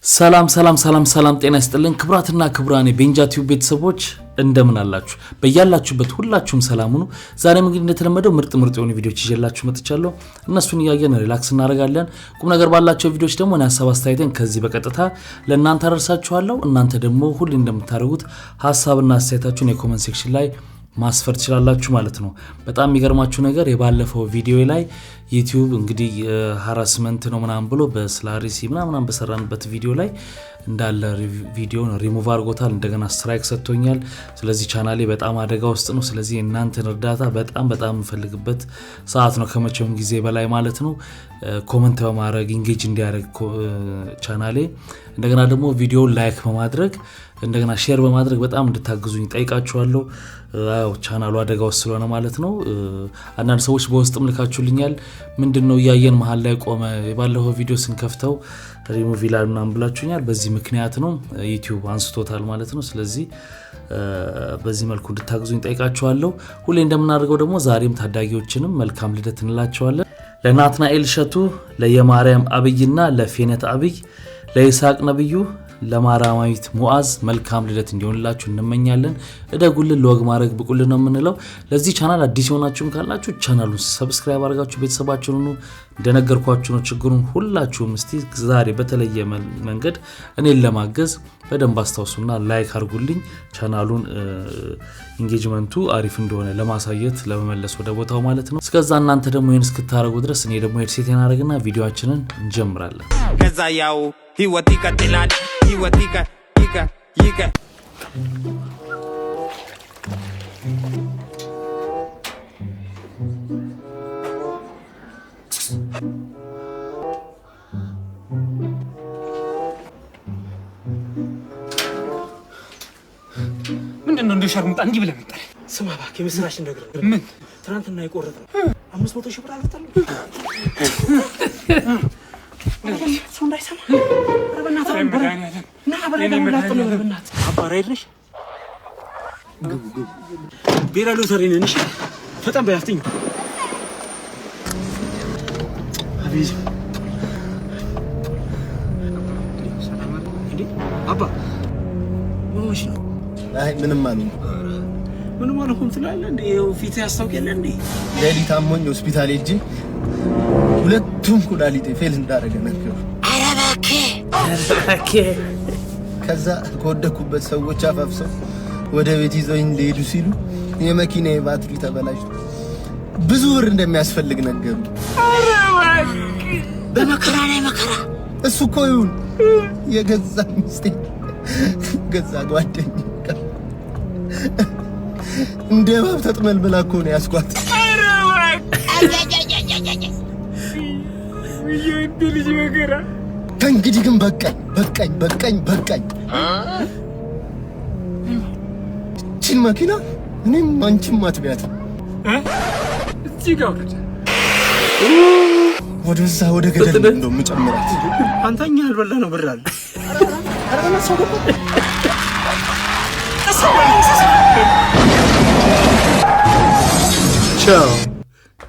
ሰላም ጤና ይስጥልን ክብራትና ክብራኔ ቤንጃ ቲዩብ ቤተሰቦች እንደምን አላችሁ በያላችሁበት ሁላችሁም ሰላም ሁኑ። ዛሬም እንግዲህ እንደተለመደው ምርጥ የሆኑ ቪዲዮዎች ይዤላችሁ መጥቻለሁ። እነሱን ያያየን ሪላክስ እናደርጋለን። ቁም ነገር ባላቸው ቪዲዮዎች ደግሞ እኔ ሐሳብ አስተያየቴን ከዚህ በቀጥታ ለእናንተ አደርሳችኋለሁ። እናንተ ደግሞ ሁሉ እንደምታደርጉት ሐሳብና አስተያየታችሁን የኮሜንት ሴክሽን ላይ ማስፈር ትችላላችሁ ማለት ነው። በጣም የሚገርማችሁ ነገር የባለፈው ቪዲዮ ላይ ዩቲዩብ እንግዲህ ሃራስመንት ነው ምናምን ብሎ በስላሪሲ ምናምን በሰራንበት ቪዲዮ ላይ እንዳለ ቪዲዮን ሪሙቭ አድርጎታል። እንደገና ስትራይክ ሰጥቶኛል። ስለዚህ ቻናሌ በጣም አደጋ ውስጥ ነው። ስለዚህ እናንተን እርዳታ በጣም እንፈልግበት ሰዓት ነው ከመቼውም ጊዜ በላይ ማለት ነው። ኮሜንት በማድረግ ኢንጌጅ እንዲያደርግ ቻናሌ እንደገና ደግሞ ቪዲዮ ላይክ በማድረግ እንደገና ሼር በማድረግ በጣም እንድታግዙኝ ጠይቃችኋለሁ። አው ቻናሉ አደጋ ውስጥ ስለሆነ ማለት ነው። አንዳንድ ሰዎች በውስጥም ልካችሁልኛል ምንድነው ያየን መሃል ላይ ቆመ የባለፈው ቪዲዮ ስንከፍተው ሪሙቭ ይላልና አንብላችሁኛል። በዚህ ምክንያት ነው ዩቲዩብ አንስቶታል ማለት ነው። ስለዚህ በዚህ መልኩ እንድታግዙኝ ጠይቃችኋለሁ። ሁሌ እንደምናደርገው ደግሞ ዛሬም ታዳጊዎችንም መልካም ልደት እንላቸዋለን። ለናትናኤል ሸቱ፣ ለየማርያም አብይና ለፌነት አብይ፣ ለይስሐቅ ነብዩ፣ ለማራማዊት ሙአዝ መልካም ልደት እንዲሆንላችሁ እንመኛለን። እደጉልን ለወግ ማድረግ ብቁልን ነው የምንለው። ለዚህ ቻናል አዲስ ሆናችሁም ካላችሁ ቻናሉን ሰብስክራይብ አድርጋችሁ ቤተሰባችሁን ሁኑ። እንደነገርኳችሁ ነው ችግሩን ሁላችሁም እስቲ ዛሬ በተለየ መንገድ እኔን ለማገዝ በደንብ አስተዋውሱና ላይክ አድርጉልኝ። ቻናሉን ኢንጌጅመንቱ አሪፍ እንደሆነ ለማሳየት ለመመለስ ወደ ቦታው ማለት ነው። እስከዛ እናንተ ደግሞ ይሄን እስክታረጉ ድረስ እኔ ደግሞ ሄድሴቴን አደርግና ቪዲዮአችንን እንጀምራለን። ከዛ ያው ህይወት ይቀጥላል። ህይወት ይቀ ምንድነው እንደ ሸርሙጣ እንዲህ ብለህ መጣህ? ስማ እባክህ የምስራች ነገር ምን ትናንትና የቆረጥነው 500 ሺህ ብር አልወጣልም። ሰው እንዳይሰማ በእናትህ አባራ የለሽ ቤራ ሎተሪ ነን። እሺ ፈጠን በያፍትኝ አቤት አባ ወሽ ነው። አይ ምንም አልሆንኩም ትላለህ እንዴ? ፊት ያስታውቀለ እንዴ? ሌሊት አሞኝ ሆስፒታል ሄጄ ሁለቱም ኩላሊቴ ፌል እንዳደረገ ነገር። ኧረ እባክህ ከዛ ከወደኩበት ሰዎች አፋፍሰው ወደ ቤት ይዘውኝ ሊሄዱ ሲሉ የመኪናዬ ባትሪ ተበላሽቶ ብዙ ብር እንደሚያስፈልግ ነገሩ። ኧረ እባክህ በመከራ ላይ መከራ። እሱ እኮ ይሁን የገዛ ሚስቴ ገዛ ጓደኛ እንደ ባብ ተጥመልምላ እኮ ነው ያስኳት። ኧረ እባክህ ልጅ መከራ። ከእንግዲህ ግን በቃኝ። እቺን መኪና እኔም አንቺም አትቢያት እዚህ ጋር ወደዛ ወደ ገደል ነው የምጨምራት። አንተኛ አልበላ ነው ብር አለ። ኧረ በእናትህ ቻው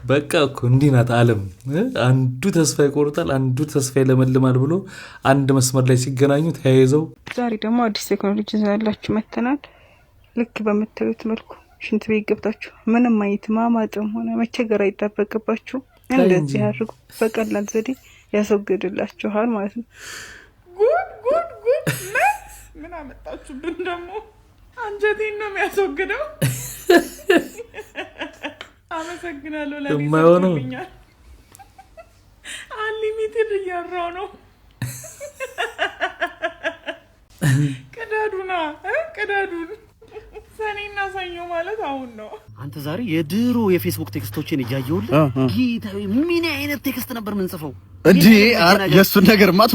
በቃ እኮ እንዲህ ናት ዓለም። አንዱ ተስፋ ይቆርጣል፣ አንዱ ተስፋ ይለመልማል ብሎ አንድ መስመር ላይ ሲገናኙ ተያይዘው ዛሬ ደግሞ አዲስ ቴክኖሎጂ ይዛላችሁ መተናል። ልክ በምታዩት መልኩ ሽንት ቤት ገብታችሁ ምንም አይነት ማማጥም ሆነ መቸገር አይጠበቅባችሁ። እንደዚህ አድርጉ፣ በቀላል ዘዴ ያስወግድላችኋል ማለት ነው። ጉድ ምን አመጣችሁብን ደግሞ? አንጀቴን ነው የሚያስወግደው። አመሰግናለሁ። ለማይሆነው አንሊሚትድ እያራው ነው። ቀዳዱን ሰኔና ሰኞ ማለት አሁን ነው። አንተ ዛሬ የድሮ የፌስቡክ ቴክስቶችን እያየሁልህ ጌታዬ ምን አይነት ቴክስት ነበር ምን ጽፈው እንዴ? የሱን ነገር ማቱ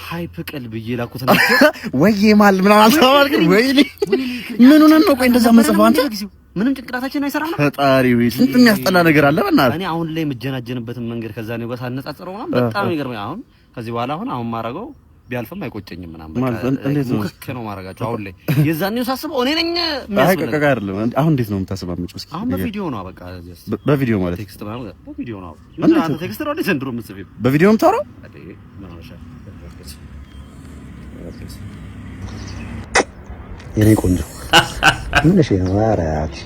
ሃይፕ ቀልብ እየላኩት ነው ወይ ማል ምን አልተባልክ ወይ ምን ሆነን ነው? ቆይ እንደዛ መጽፈው አንተ ምንም ጭንቅላታችን አይሰራም። ፈጣሪ ወይ ስንት የሚያስጠላ ነገር አለ በእናትህ። እኔ አሁን ላይ የምጀናጀንበትን መንገድ ከዛ ነው ጋር ሳነጻጽረው ነው በጣም ይገርማል። ከዚህ በኋላ አሁን ማረጋው ቢያልፍም አይቆጨኝም ምናምን በቃ ሙክክ ነው ማረጋቸው። አሁን ላይ የዛኔው ሳስበው እኔ ነኝ የሚያስበው አይደለም። አሁን እንዴት ነው የምታስባምጪው? እስኪ አሁን በቪዲዮ ነው በቃ በቪዲዮ ማለት ቴክስት ማለት በቪዲዮ ነው። አንተ ቴክስት ነው እንዴ ዘንድሮ የምትጽፊው? በቪዲዮ ነው የምታወራው? አለበት። የኔ ቆንጆ ምንሽ ነው? ኧረ አክሲ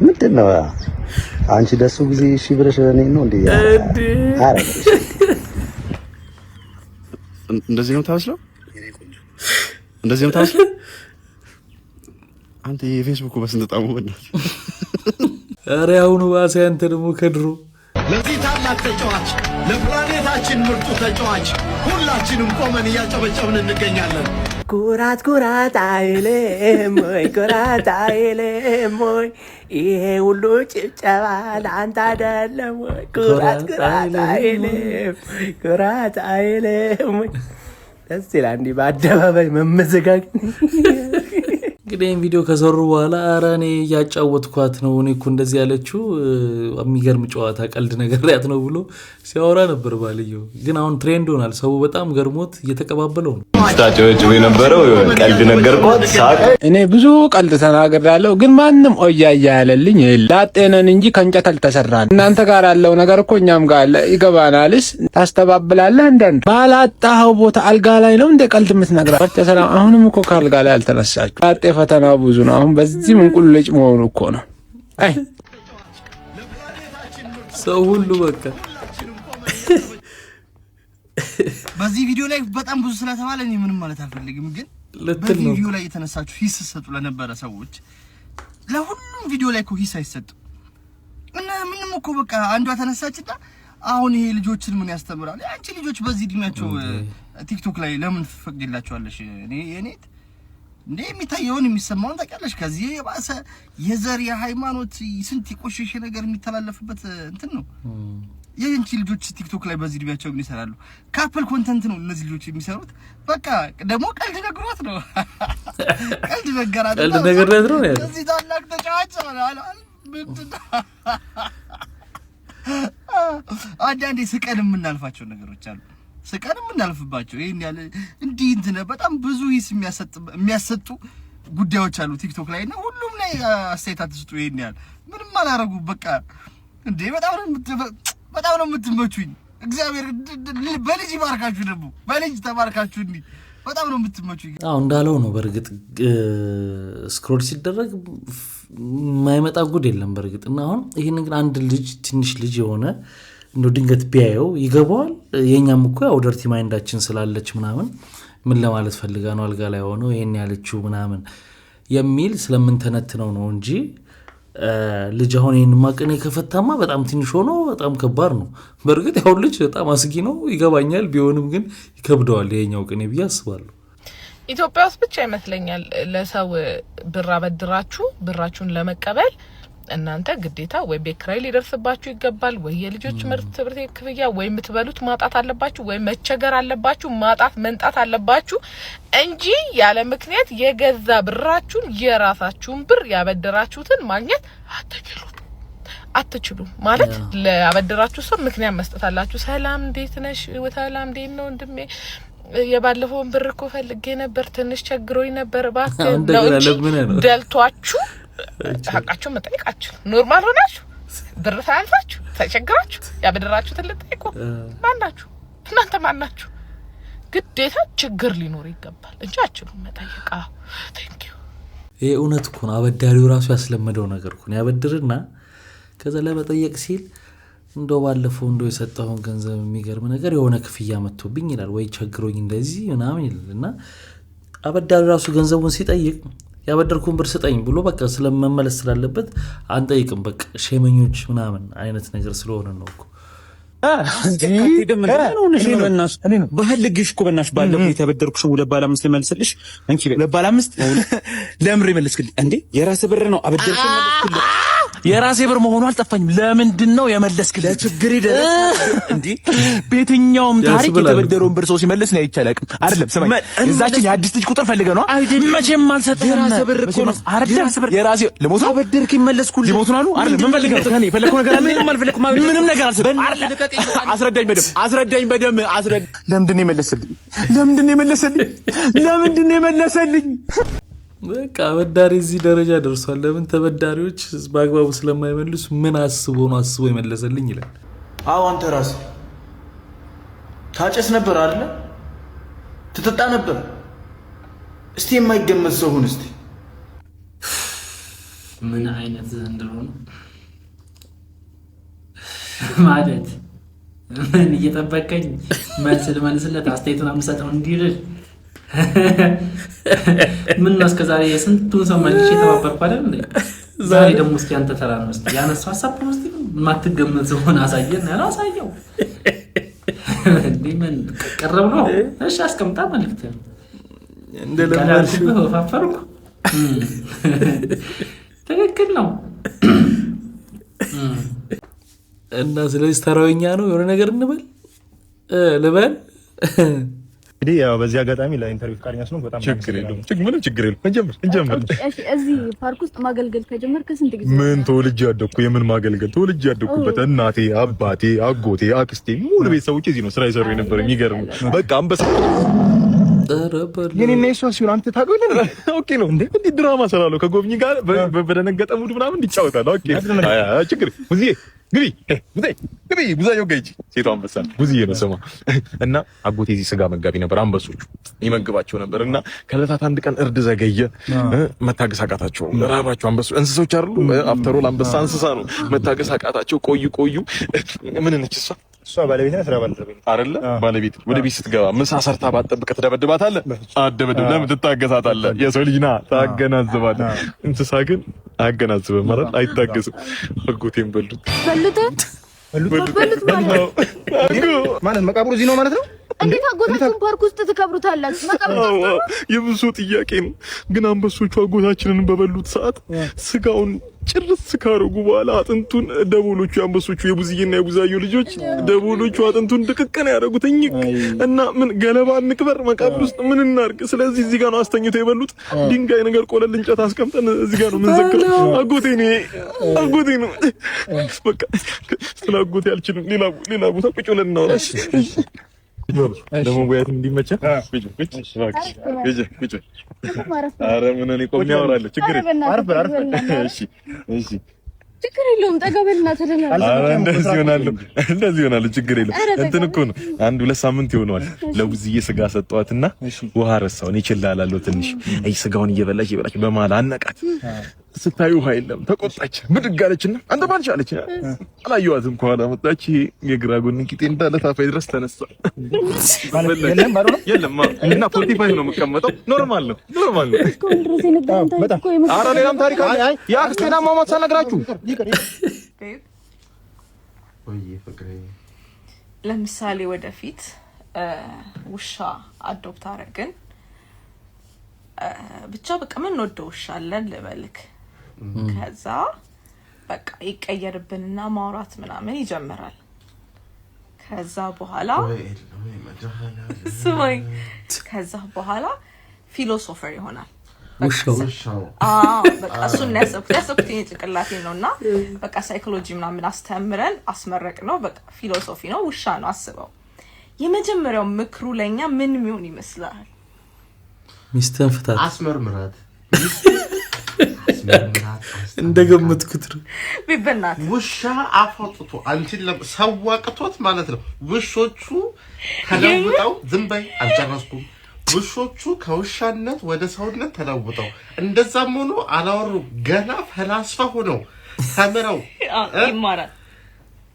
ምንድነው? አንቺ ደሱ ጊዜ እሺ ብለሽ እኔ ነው እንዴ? ኧረ እንደዚህ ነው ታስለው? እንደዚህ ነው ታስለው? አንተ የፌስቡክ በስንት ጣሙ በእናትህ። ኧረ አሁን ዋሴ አንተ ደግሞ ከድሮ ለዚህ ታላቅ ተጫዋች ለፕላኔታችን ምርጡ ተጫዋች ሁላችንም ቆመን እያጨበጨብን እንገኛለን። ኩራት ኩራት አይልም ወይ ኩራት አይልም ወይ ይሄ ሁሉ ጭብጨባ ለአንተ አይደለም ወይ? ኩራት ኩራት አይልም ኩራት አይልም ወይ? ደስ ይላል እንዲህ በአደባባይ መመዘጋገን። እንግዲህ ይህን ቪዲዮ ከሰሩ በኋላ ኧረ እኔ እያጫወትኳት ነው እኔ እኮ እንደዚህ ያለችው የሚገርም ጨዋታ ቀልድ ነገር ያት ነው ብሎ ሲያወራ ነበር ባልየው። ግን አሁን ትሬንድ ሆናል፣ ሰው በጣም ገርሞት እየተቀባበለው ነው። ስታጨበጭ የነበረው ቀልድ ነገርኳት ሳቅ። እኔ ብዙ ቀልድ ተናግሬያለሁ፣ ግን ማንም ኦያያ ያለልኝ ላጤነን እንጂ ከእንጨት አልተሰራን። እናንተ ጋር ያለው ነገር እኮ እኛም ጋር አለ፣ ይገባናልስ። ታስተባብላለህ እንደንድ ባላጣኸው ቦታ አልጋ ላይ ነው እንደ ቀልድ የምትነግራት። ሰላም አሁንም እኮ ከአልጋ ላይ አልተነሳችሁ። ላጤ ፈተናው ብዙ ነው። አሁን በዚህ ምንቁል ልጭ መሆኑ እኮ ነው። አይ ሰው ሁሉ በቃ በዚህ ቪዲዮ ላይ በጣም ብዙ ስለተባለ እኔ ምንም ማለት አልፈልግም። ግን በቪዲዮ ላይ የተነሳችሁ ሂስ ሰጡ ለነበረ ሰዎች ለሁሉም ቪዲዮ ላይ እኮ ሂስ አይሰጥም እና ምንም እኮ በቃ አንዷ ተነሳችና አሁን ይሄ ልጆችን ምን ያስተምራል? አንቺ ልጆች በዚህ እድሜያቸው ቲክቶክ ላይ ለምን ፈቅድላቸዋለሽ? እኔ የኔት እንዴ የሚታየውን የሚሰማውን ታውቂያለሽ። ከዚህ የባሰ የዘር የሃይማኖት ስንት የቆሸሸ ነገር የሚተላለፍበት እንትን ነው። የእንቺ ልጆች ቲክቶክ ላይ በዚህ እድሜያቸው ምን ይሰራሉ? ካፕል ኮንተንት ነው እነዚህ ልጆች የሚሰሩት። በቃ ደግሞ ቀልድ ነግሯት ነው ቀልድ ነገራት ነው እዚህ ታላቅ ተጫዋች አንዳንዴ ስቀን የምናልፋቸው ነገሮች አሉ። ስቀን የምናልፍባቸው ይሄን ያለ እንዲህ እንትን በጣም ብዙ ሂስ የሚያሰጡ ጉዳዮች አሉ ቲክቶክ ላይ እና ሁሉም ላይ አስተያየት አትስጡ። ይሄን ያለ ምንም አላረጉ በቃ እንዴ በጣም ነው የምትመቹኝ። እግዚአብሔር በልጅ ይባርካችሁ፣ ደግሞ በልጅ ተባርካችሁ። እንዴ በጣም ነው የምትመቹኝ። አዎ እንዳለው ነው። በርግጥ ስክሮል ሲደረግ የማይመጣ ጉድ የለም በርግጥ። እና አሁን ይሄን ግን አንድ ልጅ ትንሽ ልጅ የሆነ እንደው ድንገት ቢያየው ይገባዋል። የኛም እኮ ያው ደርቲ ማይንዳችን ስላለች ምናምን ምን ለማለት ፈልጋ ነው አልጋ ላይ ሆኖ ይሄን ያለችው ምናምን የሚል ስለምንተነትነው ነው እንጂ ልጅ አሁን ይሄን ማቀኔ ከፈታማ በጣም ትንሽ ሆኖ በጣም ከባድ ነው። በርግጥ ያው ልጅ በጣም አስጊ ነው ይገባኛል። ቢሆንም ግን ይከብደዋል ይሄኛው ቀኔ ብዬ አስባለሁ። ኢትዮጵያ ውስጥ ብቻ ይመስለኛል ለሰው ብር አበድራችሁ ብራችሁን ለመቀበል እናንተ ግዴታ ወይ ቤት ኪራይ ሊደርስባችሁ ይገባል፣ ወይ የልጆች ትምህርት ቤት ክፍያ፣ ወይ የምትበሉት ማጣት አለባችሁ፣ ወይ መቸገር አለባችሁ፣ ማጣት መንጣት አለባችሁ እንጂ ያለ ምክንያት የገዛ ብራችሁን የራሳችሁን ብር ያበደራችሁትን ማግኘት አትችሉ ማለት ለአበደራችሁ ሰው ምክንያት መስጠት አላችሁ። ሰላም እንዴት ነሽ? ሰላም እንዴት ነው ወንድሜ? የባለፈውን ብር እኮ ፈልጌ ነበር ትንሽ ቸግሮኝ ነበር እባክህ ነው ደልቷችሁ ሀቃችሁ መጠየቃችሁ ኖርማል ሆናችሁ ብር ሳያንሳችሁ ተቸግራችሁ ያበደራችሁትን ልጠይቁ። ማናችሁ እናንተ ማናችሁ? ግዴታ ችግር ሊኖር ይገባል እንጂ አትችሉም መጠየቅ። ቴንክ ዩ። ይሄ እውነት እኮ ነው። አበዳሪው ራሱ ያስለመደው ነገር እኮ ነው። ያበድርና ከዛ ለመጠየቅ ሲል እንደው ባለፈው እንደው የሰጠውን ገንዘብ የሚገርም ነገር የሆነ ክፍያ መጥቶብኝ ይላል፣ ወይ ቸግሮኝ እንደዚህ ምናምን ይላልና አበዳሪው ራሱ ገንዘቡን ሲጠይቅ ያበደርኩን ብር ስጠኝ ብሎ በቃ ስለመመለስ ስላለበት አንጠይቅም። በቃ ሼመኞች ምናምን አይነት ነገር ስለሆነ ነው እኮ በህልግሽ እኮ በእናትሽ ባለፈው የተበደርኩሽ 2.5 ልመልስልሽ እንኪ 2.5 ለምን ይመልስልኝ እንዴ? የራስ ብር ነው አበደርኩ መልስልኝ። የራሴ ብር መሆኑ አልጠፋኝም። ለምንድን ነው የመለስክልኝ? ለችግር ይደረስ እንዴ? በየትኛውም ታሪክ የተበደረውን ብር ሰው ሲመልስ ነው አይቻልም። አይደለም ስማኝ፣ እዛችን የአዲስ ልጅ ቁጥር ፈልገህ ነው መቼም አልሰጠህም። የራስ ብር እኮ ነው አይደል? የራሴ ለሞት አበደርክ ይመለስኩልኝ። ሊሞቱ ነው አይደል? ምን ፈልገህ ነው? እኔ ፈለኩ ነገር አለ ምንም አልፈለኩም። ምንም ነገር አልሰጠህም። አስረዳኝ በደም አስረዳኝ። ለምንድን ነው የመለሰልኝ? ለምንድን ነው የመለሰልኝ? በቃ አበዳሪ እዚህ ደረጃ ደርሷል። ለምን ተበዳሪዎች በአግባቡ ስለማይመልሱ ምን አስቦ የመለሰልኝ ይላል። አዎ አንተ ራስህ ታጨስ ነበር አይደል? ትጠጣ ነበር። እስቲ የማይገመት ሰው ሁን እስቲ። ምን አይነት ዘንድሮ ነው ማለት ምን እየጠበቀኝ መልስለት አስተያየቱን አምሰጠው እንዲልል ምን ነው እስከዛሬ የስንቱን ሰው መልሼ ተባበርኩ አይደል እንዴ? ዛሬ ደግሞ እስኪ አንተ ተራ ነው እስኪ ያነሳው ሐሳብ ነው እስኪ ማትገመት ሰው ሆነ አሳየን ያለው አሳየው እንዴ ምን ቀረብ ነው? እሺ አስቀምጣ መልክት እንደለማሽ ወፋፈርኩ ትክክል ነው እና ስለዚህ ተራውኛ ነው የሆነ ነገር እንበል ልበል እንዴ ያው በዚህ አጋጣሚ ለኢንተርቪው ፍቃደኛ ስለሆንኩ በጣም ችግር የለውም። ምንም ችግር የለውም። እንጀምር። እሺ እዚህ ፓርክ ውስጥ ማገልገል ከጀመርክ ስንት ጊዜ? ምን ተወልጄ ያደኩ የምን ማገልገል ተወልጄ ያደኩበት እናቴ፣ አባቴ፣ አጎቴ፣ አክስቴ ሙሉ ቤተሰቦቼ እዚህ ነው ስራ ይሰሩ የነበረ። የሚገርም በቃ አንበሳ የኔና የሷ ሲሆን አንተ ታውቀው ኦኬ ነው እንዴ? እንዴ ድራማ ሰራለሁ ከጎብኚ ጋር በደነገጠ ሙድ ምናምን እንጫወታለን። ኦኬ ችግር ሙዚዬ ግቢ ጉዛዮ ገይጂ ሴቷ አንበሳ ጉዚዬ ነው ስሟ። እና አጎቴ እዚህ ስጋ መጋቢ ነበር። አንበሶቹ ይመግባቸው ነበር እና ከዕለታት አንድ ቀን እርድ ዘገየ። መታገስ አቃታቸው። ራባቸው። አንበሶች እንስሶች አይደሉ? አፍተሮል አንበሳ እንስሳ ነው። መታገስ አቃታቸው። ቆዩ ምን ነች እሷ ባለቤት ነው። ስራ ባልደረበኝ አይደለ? ባለቤት ወደ ቤት ስትገባ ምሳ ሰርታ ባጠብቅ ትደበድባታለህ? አደበድብ። ለምን ትታገሳታለህ? የሰው ልጅ ና ታገናዝባለህ። እንስሳ ግን አያገናዝብም ማለት አይታገስም። አጎቴን በሉት ማለት መቃብሩ እዚህ ነው ማለት ነው። እንዴት አጎታችሁን ፓርክ ውስጥ ትከብሩታላችሁ? መቃብሩ የብዙ ጥያቄ ነው። ግን አንበሶቹ አጎታችንን በበሉት ሰዓት ስጋውን ጭርስ ካረጉ በኋላ አጥንቱን ደቦሎቹ አንበሶቹ የቡዝዬና የቡዛዮ ልጆች ደቦሎቹ አጥንቱን ድቅቅና ያደረጉት እና ምን ገለባ እንቅበር መቃብር ውስጥ ምን እናርግ? ስለዚህ እዚህ ጋር ነው አስተኝተው የበሉት። ድንጋይ ነገር ቆለል እንጨት አስቀምጠን እዚህ ጋር ነው የምንዘክረው። አጎቴ ነው በቃ ስለ አጎቴ አልችልም። ሌላ ቦታ ቁጭ ብለን እናወራ ደግሞ ወያት እንዲመቸ ኧረ ምን እኔ ቆሜ አወራለሁ። ችግር ችግር የለውም። ጠገበልና ተደናል። እንደዚህ ይሆናል። ችግር የለውም። እንትን እኮ ነው 1-2 ሳምንት ይሆነዋል። ለቡዝዬ ስጋ ሰጠዋትና ውሃ ረሳው። እኔ እችላለሁ ትንሽ ስጋውን እየበላች በመሀል አነቃት። ስታዩ ውሃ የለም ተቆጣች። ብድግ አለችና አንተ ማን ቻለች? አላየኋትም። ከኋላ መጣች። የግራ ጎን ቂጤ እንዳለ ታፋይ ድረስ ተነሳ። የለም እና 45 ነው የምቀመጠው። ኖርማል ነው። ኧረ ሌላም ታሪክ አለ። የአክስቴን አሟሟት ሳልነግራችሁ ለምሳሌ ወደፊት ውሻ አዶፕት አደረግን ብቻ በቃ ምን ወደው ውሻ አለን ልበልክ። ከዛ በቃ ይቀየርብንና ማውራት ምናምን ይጀምራል። ከዛ በኋላ ፊሎሶፈር ይሆናል። በቃ እሱን ያሰብኩት ጭንቅላቴ ነውና በቃ ሳይኮሎጂ ምናምን አስተምረን አስመረቅ ነው። በቃ ፊሎሶፊ ነው። ውሻ ነው። አስበው። የመጀመሪያው ምክሩ ለኛ ምን የሚሆን ይመስላል? ሚስተን ፍታት፣ አስመርምራት እንደገመትኩት ነው። ቢበናት ውሻ አፎጥቶ አንቺን ሰዋቅቶት ማለት ነው። ውሾቹ ተለውጠው ዝም በይ አልጨረስኩም። ውሾቹ ከውሻነት ወደ ሰውነት ተለውጠው እንደዛም ሆኖ አላወሩ ገና ፈላስፋ ሆነው ተምረው ይማራል።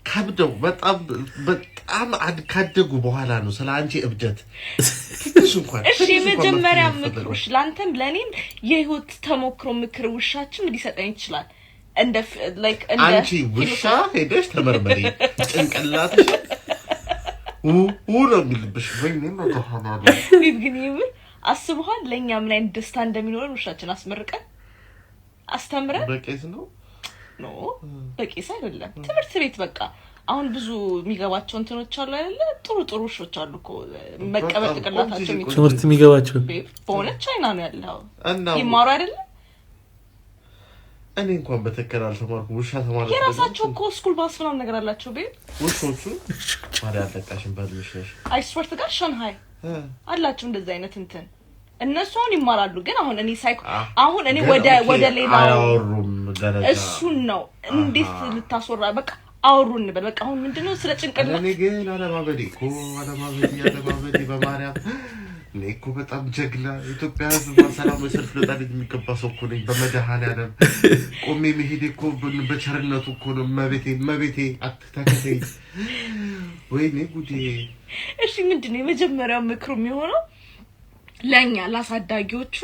ከብደው በጣም ካደጉ በኋላ ነው ስለ አንቺ እብደት ትንሽ እንኳን እሺ መጀመሪያ ምክሮሽ ላንተም ለኔም የህይወት ተሞክሮ ምክር ውሻችን ሊሰጠኝ ይችላል። እንደ አንቺ ውሻ ሄደሽ ተመርመሪ ጭንቅላትሽ ነው የሚልብሽ ወይ ነው ተሐናለ ግን ይብር አስበሃል ለኛ ምን አይነት ደስታ እንደሚኖረን ውሻችን አስመርቀን አስተምረን በቄስ ነው በቄስ አይደለም ትምህርት ቤት በቃ አሁን ብዙ የሚገባቸው እንትኖች አሉ አይደለ? ጥሩ ውሾች አሉ እኮ መቀበል ተቀላታቸው ትምህርት የሚገባቸው በሆነ ቻይና ነው ያለው ይማሩ አይደለ? እኔ እንኳን በተከራ አልተማርኩም። ውሻ ተማርኩ። የራሳቸው እኮ ስኩል ባስ ምናምን ነገር አላቸው። ውሾቹ ታዲያ አለቃሽን ባልሽ አይስወርት ጋር ሻንሃይ አላቸው እንደዛ አይነት እንትን እነሱ አሁን ይማራሉ። ግን አሁን እኔ ወደ ሌላ አያወሩም ደረጃ እሱን ነው እንዴት ልታስወራ በቃ አወሩን በል በቃ አሁን ምንድነው ስለ ጭንቅላት እኔ ግን አለማበዴ በማርያም እኮ በጣም ጀግና ኢትዮጵያ ህዝብ በሰላም ሰልፍ ለጣል የሚገባ ሰው እኮ ነኝ በመድኃኒዓለም ቆሜ መሄድ እኮ በቸርነቱ እኮ ነው መቤቴ አትተከተይ ወይኔ ጉዴ እሺ ምንድነው የመጀመሪያው ምክሩ የሚሆነው ለኛ ላሳዳጊዎቹ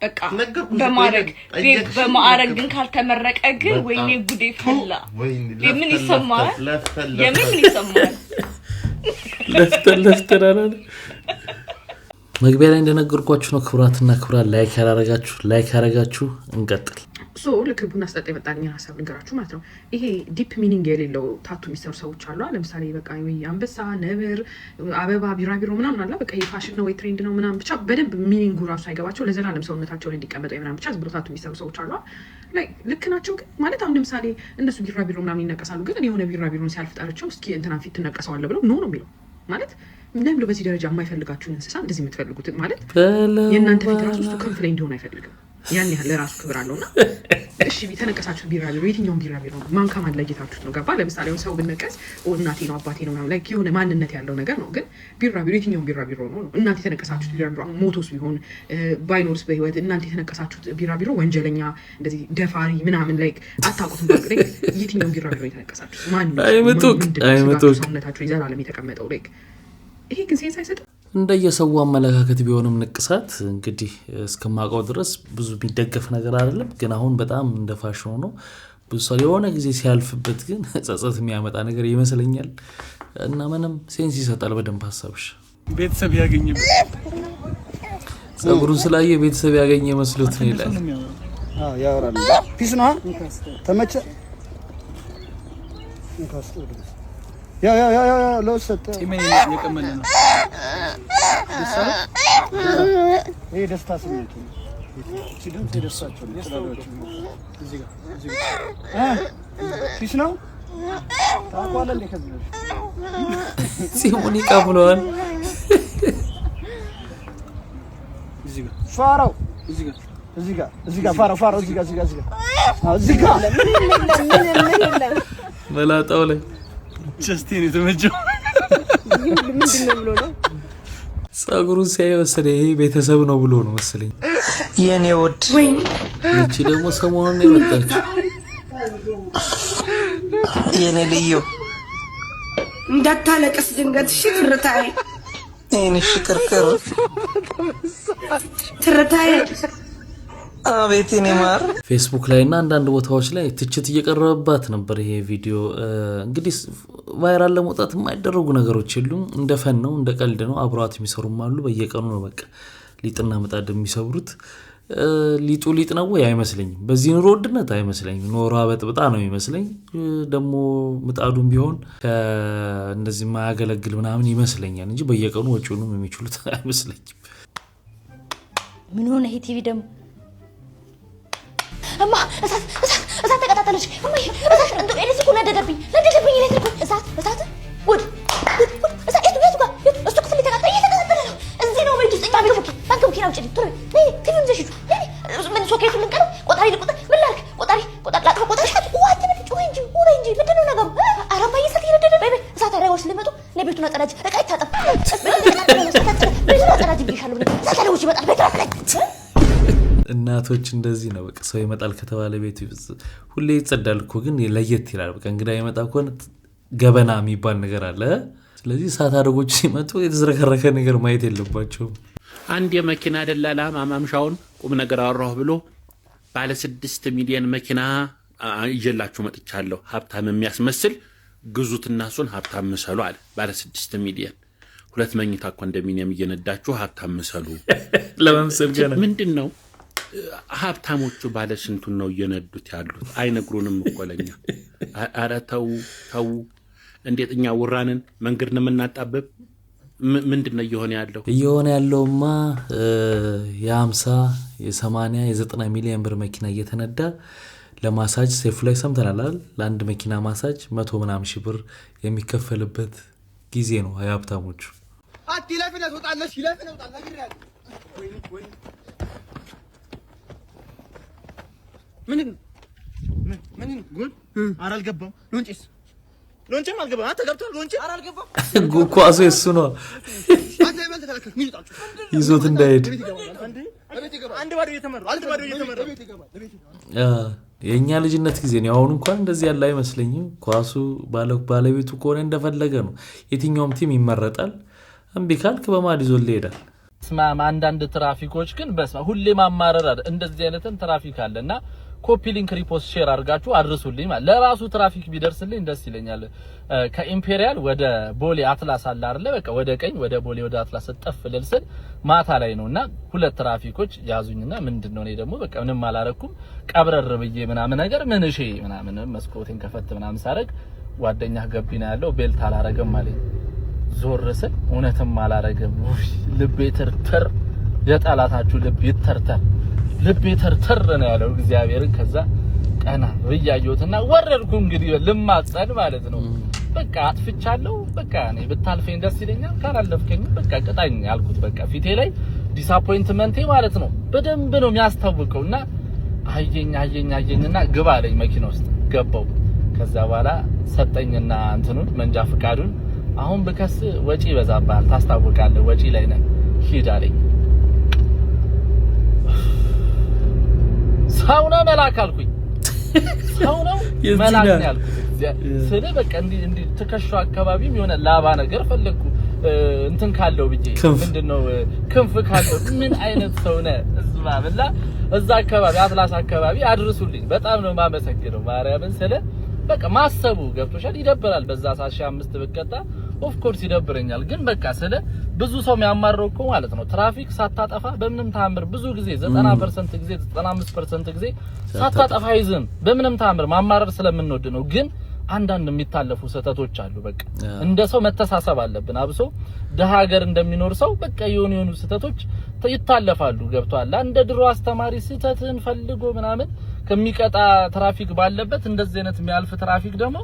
በቃ በማዕረግ ግን ካልተመረቀ ግን ወይኔ ጉዴ ፈላ የምን ይሰማል ለፍተናል መግቢያ ላይ እንደነገርኳችሁ ነው ክብራትና ክብራን ላይክ ያረጋችሁ እንቀጥል ሶ ለክቡና አስጠጣ የመጣልኝን ሐሳብ ንገራችሁ ማለት ነው ይሄ ዲፕ ሚኒንግ የሌለው ታቱ የሚሰሩ ሰዎች አሉ ለምሳሌ በቃ ወይ አንበሳ ነብር አበባ ቢራቢሮ ምናምን አላ በቃ የፋሽን ነው ወይ ትሬንድ ነው ምናምን ብቻ በደንብ ሚኒንጉ ራሱ አይገባቸው ለዘላለም ሰውነታቸው ላይ እንዲቀመጡ ምናምን ብቻ ዝም ብሎ ታቱ የሚሰሩ ሰዎች አሉ ላይክ ልክ ናቸው ግን ማለት አሁን ለምሳሌ እነሱ ቢራቢሮ ምናምን ይነቀሳሉ ግን የሆነ ቢራቢሮን ሲያልፍ ጠርቸው እስኪ እንትና ፊት ተነቀሰዋል ብለው ነው የሚለው ማለት ለምን በዚህ ደረጃ የማይፈልጋችሁ እንስሳ እንደዚህ የምትፈልጉት ማለት የእናንተ ፊት ራሱ እሱ ከንፍ ላይ እንዲሆን አይፈልግም ያን ያህል ለራሱ ክብር አለውና እሺ ቢተነቀሳችሁ ቢራቢሮ የትኛውን ቢራቢሮ ነው ማን ከማን ለጌታችሁት ነው ገባ ለምሳሌ ሰው ብነቀስ እናቴ ነው አባቴ ነው ምናምን ላይክ የሆነ ማንነት ያለው ነገር ነው ግን ቢራቢሮ የትኛውን ቢራቢሮ ነው እናቴ የተነቀሳችሁት ቢራቢሮ ሞቶስ ቢሆን ባይኖርስ በህይወት እናቴ የተነቀሳችሁት ቢራቢሮ ወንጀለኛ እንደዚህ ደፋሪ ምናምን ላይክ አታውቁትም በቃ የትኛውን ቢራቢሮ የተነቀሳችሁት ማን ነው አይመጡቅ ሰውነታችሁ ይዘላለም የተቀመጠው ላይክ ይሄ ግን ሴንስ አይሰጥም እንደየሰው አመለካከት ቢሆንም ንቅሳት እንግዲህ እስከማውቀው ድረስ ብዙ ቢደገፍ ነገር አይደለም ግን አሁን በጣም እንደፋሽን ነው ብዙ ሰው የሆነ ጊዜ ሲያልፍበት ግን ጸጸት የሚያመጣ ነገር ይመስለኛል እና ምንም ሴንስ ይሰጣል በደንብ ሐሳብሽ ቤተሰብ ያገኘ ጸጉሩን ስላየ ቤተሰብ ያገኘ መስሎት ነው ይላል ያወራል ፒስ ነው ተመቸ ያ ለውሰጥ ጢሜን የቀመለ ነው ይሄ ደስታ ስሜት ነው ሲድንት ደስታቸው ለስተላዶች እዚህ ጋር ፒስ ነው ታቋለ ለከዚህ ሲሞኒ ቀብሏል እዚህ ጋር ፋራው እዚህ ጋር ፋራው እዚህ ጋር መላጣው ላይ ጀስቲን የተመጀው ምንድነው ብሎ ነው ጸጉሩን ሲያይወሰደ ይሄ ቤተሰብ ነው ብሎ ነው መሰለኝ የኔ ወድ እቺ ደግሞ ሰሞኑን የመጣችው የኔ ልዩ እንዳታለቅስ ድንገት ሽክርታይ የኔ ሽክርክር ትርታይ አቤት የኔ ማር ፌስቡክ ላይ እና አንዳንድ ቦታዎች ላይ ትችት እየቀረበባት ነበር ይሄ ቪዲዮ እንግዲህ ቫይራል ለመውጣት የማይደረጉ ነገሮች የሉም እንደ ፈን ነው እንደ ቀልድ ነው አብሯት የሚሰሩም አሉ በየቀኑ ነው በቃ ሊጥና ምጣድ የሚሰብሩት ሊጥ ነው ወይ አይመስለኝም በዚህ ኑሮ ውድነት አይመስለኝም ኖራ በጥብጣ ነው የሚመስለኝ ደግሞ ምጣዱም ቢሆን እንደዚህ ማያገለግል ምናምን ይመስለኛል እንጂ በየቀኑ ወጪውንም የሚችሉት አይመስለኝም ምን ሆነ ይሄ ቲቪ ደግሞ እማ እሳት ተቀጣጠለች እማ እሳት እንዴ እዚህ እኮ ነደደብኝ እሳት ወድ እሳት የቱ ጋር እሱ ክፍል እየተቀጣጠለ ነው እዚህ ነው ቤት ውስጥ ባንክ ነው ጭድ ቶሎ ነይ ቲቪውን ዘሽቱ ምን ሶኬቱ ልንቀር ቆጣሪ ልቆጣ ምን ላድርግ ቆጣሪ ዋት ምን እንጂ ምንድነው ነገሩ አራማ እየሰት ይረደደ በይ እሳት አራዎች ሊመጡ ለቤቱን አጠራጅ እቃ ይታጠብ ቤቱን አጠራጅ ይሻሉ እሳት አራዎች ይመጣል ቤቱን አጠራጅ እናቶች እንደዚህ ነው በቃ ሰው ይመጣል ከተባለ ቤቱ ሁሌ ይጸዳል እኮ ግን ለየት ይላል በቃ እንግዳ ይመጣ ከሆነ ገበና የሚባል ነገር አለ ስለዚህ እሳት አደጎች ሲመጡ የተዝረከረከ ነገር ማየት የለባቸውም አንድ የመኪና ደላላ ማማምሻውን ቁም ነገር አወራሁ ብሎ ባለ 6 ሚሊዮን መኪና ይጀላችሁ መጥቻለሁ ሀብታም የሚያስመስል ግዙትና ሱን ሀብታም መሰሉ አለ ባለ 6 ሚሊዮን ሁለት መኝታ ኮንዶሚኒየም እየነዳችሁ ሀብታም መሰሉ ለመምሰል ገና ምንድነው ሀብታሞቹ ባለ ስንቱን ነው እየነዱት ያሉት አይነግሩንም እኮ ለኛ ኧረ ተው እንዴት እኛ ወራንን መንገድን የምናጣበብ ምንድነው እየሆነ ያለውማ የ50 የ80 የ90 ሚሊዮን ብር መኪና እየተነዳ ለማሳጅ ሴፍ ላይ ሰምተናል ለአንድ መኪና ማሳጅ 100 ምናምን ሺህ ብር የሚከፈልበት ጊዜ ነው ሀብታሞቹ አትለፍነት ወጣለሽ ይለፍነት ወጣለሽ ምን ጉድ አራልገባም ሎንጭስ ሎንቼም አልገባም። አንተ ገብቷል ሎንቼ አልገባም። ኳሱ እሱ ነው አንተ ይበልጥ ተከለከልክ። ሚጣችሁ ይዞት እንዳይሄድ አንድ ባዶ እየተመራ የኛ ልጅነት ጊዜ ነው። አሁን እንኳን እንደዚህ ያለ አይመስለኝም። ኳሱ ባለቤቱ ከሆነ እንደፈለገ ነው። የትኛውም ቲም ይመረጣል። እምቢ ካልክ በማድ ይዞ ይሄዳል። ስማም አንዳንድ ትራፊኮች ግን በስማ ሁሌ ማማረር እንደዚህ አይነትን ትራፊክ አለና ኮፒ ሊንክ ሪፖስት ሼር አድርጋችሁ አድርሱልኝ ማለት ለራሱ ትራፊክ ቢደርስልኝ ደስ ይለኛል። ከኢምፔሪያል ወደ ቦሌ አትላስ አለ አይደለ? በቃ ወደ ቀኝ ወደ ቦሌ ወደ አትላስ ጠፍ ልልስል ማታ ላይ ነውና ሁለት ትራፊኮች ያዙኝና ምንድነው እኔ ደግሞ በቃ ምንም አላረኩም ቀብረር ብዬ ምናምን ነገር ምን እሺ ምናምን መስኮቴን ከፈት ምናምን ሳረግ ጓደኛህ ገቢና ያለው ቤልት አላረገም ማለት ዞር ስል እውነትም አላረገም። ልቤ ተርተር የጣላታችሁ ልብ ይተርተር ልቤ ተርተር ነው ያለው እግዚአብሔርን። ከዛ ቀና ብያየሁትና ወረድኩ እንግዲህ ልማጸን ማለት ነው። በቃ አጥፍቻለሁ በቃ እኔ ብታልፈኝ ደስ ይለኛል ካላለፍከኝ በቃ ቅጣኝ አልኩት። በቃ ፊቴ ላይ ዲስአፖይንትመንቴ ማለት ነው በደንብ ነው የሚያስታውቀውና አየኝና ግባ አለኝ። መኪና ውስጥ ገባው። ከዛ በኋላ ሰጠኝና እንትኑን መንጃ ፍቃዱን አሁን በከስ ወጪ ይበዛብሃል ታስታውቃለህ ወጪ ላይ ነህ ሂድ አለኝ። ሰው ነው መላክ አልኩኝ። ሰው ነው መላክ ያልኩት ስለ በቃ እንዲ ተከሻው አካባቢም የሆነ ላባ ነገር ፈለኩ እንትን ካለው ብዬ ምንድነው ክንፍ ካለው ምን አይነት ሰው ነህ እስማብላ እዛ አካባቢ አትላስ አካባቢ አድርሱልኝ። በጣም ነው ማመሰግነው ማርያምን ስለ በቃ ማሰቡ ገብቶሻል። ይደብራል በዛ ሳሽ 5 ብቀጣ ኦፍ ኮርስ ይደብረኛል። ግን በቃ ስለ ብዙ ሰው የሚያማረው እኮ ማለት ነው ትራፊክ ሳታጠፋ በምንም ታምር ብዙ ጊዜ 90% ጊዜ 95% ጊዜ ሳታጠፋ ይዝም በምንም ታምር ማማረር ስለምንወድ ነው። ግን አንዳንድ የሚታለፉ ሰተቶች አሉ። በቃ እንደ ሰው መተሳሰብ አለብን። አብሶ ደሃ ሀገር እንደሚኖር ሰው በቃ የሆኑ ሰተቶች ይታለፋሉ። ገብቷል። እንደ ድሮ አስተማሪ ሰተትን ፈልጎ ምናምን ከሚቀጣ ትራፊክ ባለበት እንደዚህ አይነት የሚያልፍ ትራፊክ ደግሞ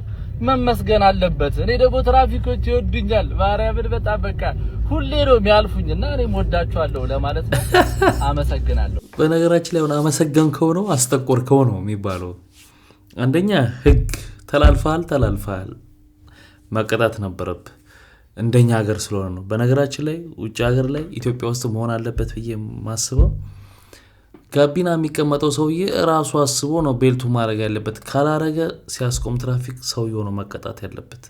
መመስገን አለበት። እኔ ደግሞ ትራፊኮች ይወዱኛል ማርያምን በጣም በቃ ሁሌ ነው የሚያልፉኝና እኔም ወዳቸዋለሁ ለማለት ነው። አመሰግናለሁ። በነገራችን ላይ ሆነ አመሰገንከው ነው አስጠቆርከው ነው የሚባለው። አንደኛ ህግ ተላልፋል መቀጣት ነበረብህ እንደኛ ሀገር ስለሆነ ነው። በነገራችን ላይ ውጭ ሀገር ላይ ኢትዮጵያ ውስጥ መሆን አለበት ብዬ ማስበው ጋቢና የሚቀመጠው ሰውዬ ራሱ አስቦ ነው ቤልቱ ማድረግ ያለበት። ካላረገ ሲያስቆም ትራፊክ ሰውዬው ነው መቀጣት ያለበት።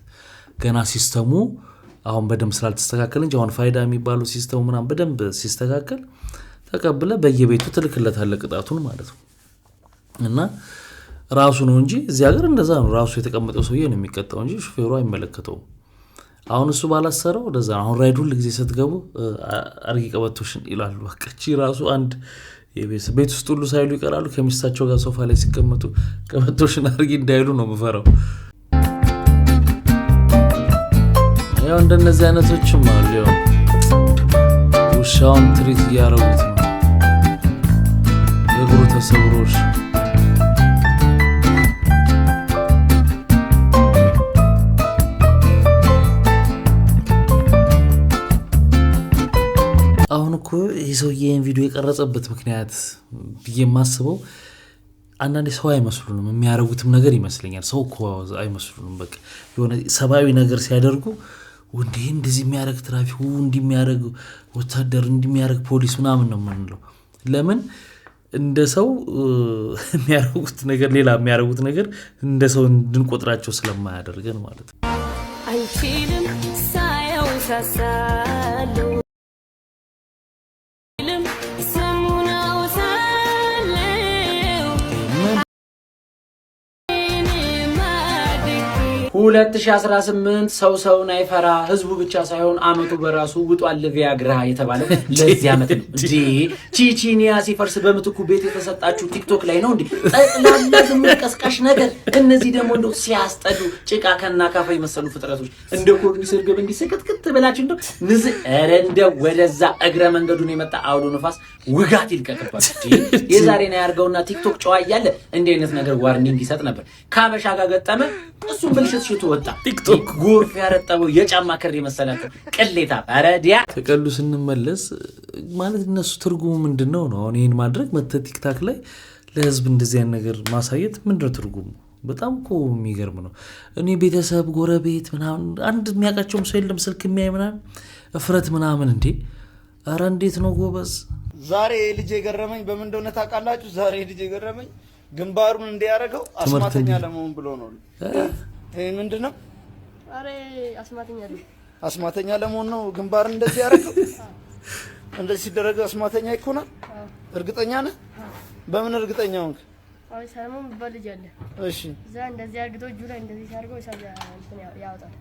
ገና ሲስተሙ አሁን በደንብ ስላልተስተካከለ እንጂ አሁን ፋይዳ የሚባለው ሲስተሙ ምናምን በደንብ ሲስተካከል ተቀብለ በየቤቱ ትልክለታለህ ቅጣቱን ማለት ነው። እና ራሱ ነው እንጂ እዚህ ሀገር እንደዛ ነው። ራሱ የተቀመጠው ሰውዬ ነው የሚቀጣው እንጂ ሹፌሩ አይመለከተውም። አሁን እሱ ባላሰረው እንደዛ አሁን ራይድ ሁሉ ጊዜ ስትገቡ አርጊ ቀበቶሽን ይላሉ። በቃ እቺ ራሱ አንድ ቤት ውስጥ ሁሉ ሳይሉ ይቀራሉ። ከሚስታቸው ጋር ሶፋ ላይ ሲቀመጡ ቀበቶሽን አርጊ እንዳይሉ ነው የምፈራው። ያው እንደነዚህ አይነቶችም አሉ። ያው ውሻውን ትሪት እያረጉት ነው እግሩ ተሰብሮሽ አሁን እኮ የሰውዬን ቪዲዮ የቀረጸበት ምክንያት ብዬ የማስበው አንዳንዴ ሰው አይመስሉንም የሚያረጉትም ነገር ይመስለኛል። ሰው እኮ አይመስሉንም። በቃ የሆነ ሰባዊ ነገር ሲያደርጉ ወንዴ እንደዚህ የሚያረግ ትራፊክ እንደሚያረግ ወታደር እንደሚያረግ ፖሊስ ምናምን ነው የምንለው። ለምን እንደ ሰው የሚያረጉት ነገር ሌላ የሚያረጉት ነገር እንደ ሰው እንድንቆጥራቸው ስለማያደርገን ማለት ነው። አይፊልም ሳያው ሳሳለው ሰሙናው ሳለው 2018 ሰውን አይፈራ ህዝቡ ብቻ ሳይሆን አመቱ በራሱ ውጧል ቪያግራ የተባለው ለዚህ አመት ነው። ቺቺኒያ ሲፈርስ በምትኩ ቤት የተሰጣችሁ ቲክቶክ ላይ ነው እንዴ? ጠቅላላ ቀስቃሽ ነገር። እነዚህ ደግሞ እንደው ሲያስጠሉ ጭቃ ከና ካፋይ መሰሉ ፍጥረቶች እንደ ኮርኒ ስርግብ እንዲሰከትከት ብላችሁ እንደው ንዝ ረንደ ወደዛ እግረ መንገዱን የመጣ አውሎ ነፋስ ውጋት ይልቀቅባችሁ። የዛሬ ነው ያርገውና ቲክቶክ ጨዋ እያለ እንደ አይነት ነገር ዋርኒንግ ይሰጥ ነበር። ካበሻ ጋር ገጠመ እሱ ብልሽት ሽቱ ወጣ። ቲክቶክ ጎርፍ ያረጠበው የጫማ ክር መሰላት ቅሌታ አረዲያ ተቀሉ። ስንመለስ ማለት እነሱ ትርጉሙ ምንድነው ነው? አሁን ይሄን ማድረግ መተ ቲክታክ ላይ ለህዝብ እንደዚህ አይነት ነገር ማሳየት ምንድነው ትርጉሙ? በጣም እኮ የሚገርም ነው። እኔ ቤተሰብ ጎረቤት ምናምን አንድ የሚያውቃቸውም ሰው የለም ስልክ የሚያይ ምናምን እፍረት ምናምን እንዴ! ኧረ እንዴት ነው ጎበዝ። ዛሬ ልጅ የገረመኝ በምን እንደሆነ ታውቃላችሁ? ዛሬ ልጅ የገረመኝ ግንባሩን እንዲያደርገው አስማተኛ ለመሆን ብሎ ነው። ይሄ ምንድነው? አሬ አስማተኛ አይደል? አስማተኛ ለመሆን ነው ግንባርን እንደዚህ ያደረገው። እንደዚህ ሲደረግ አስማተኛ ይኮናል። እርግጠኛ ነህ? በምን እርግጠኛ ሆንክ? አይ ሰለሞን በልጅ አለ። እሺ እዛ እንደዚህ አርግቶ እጁ ላይ እንደዚህ ሲያርገው ያወጣል።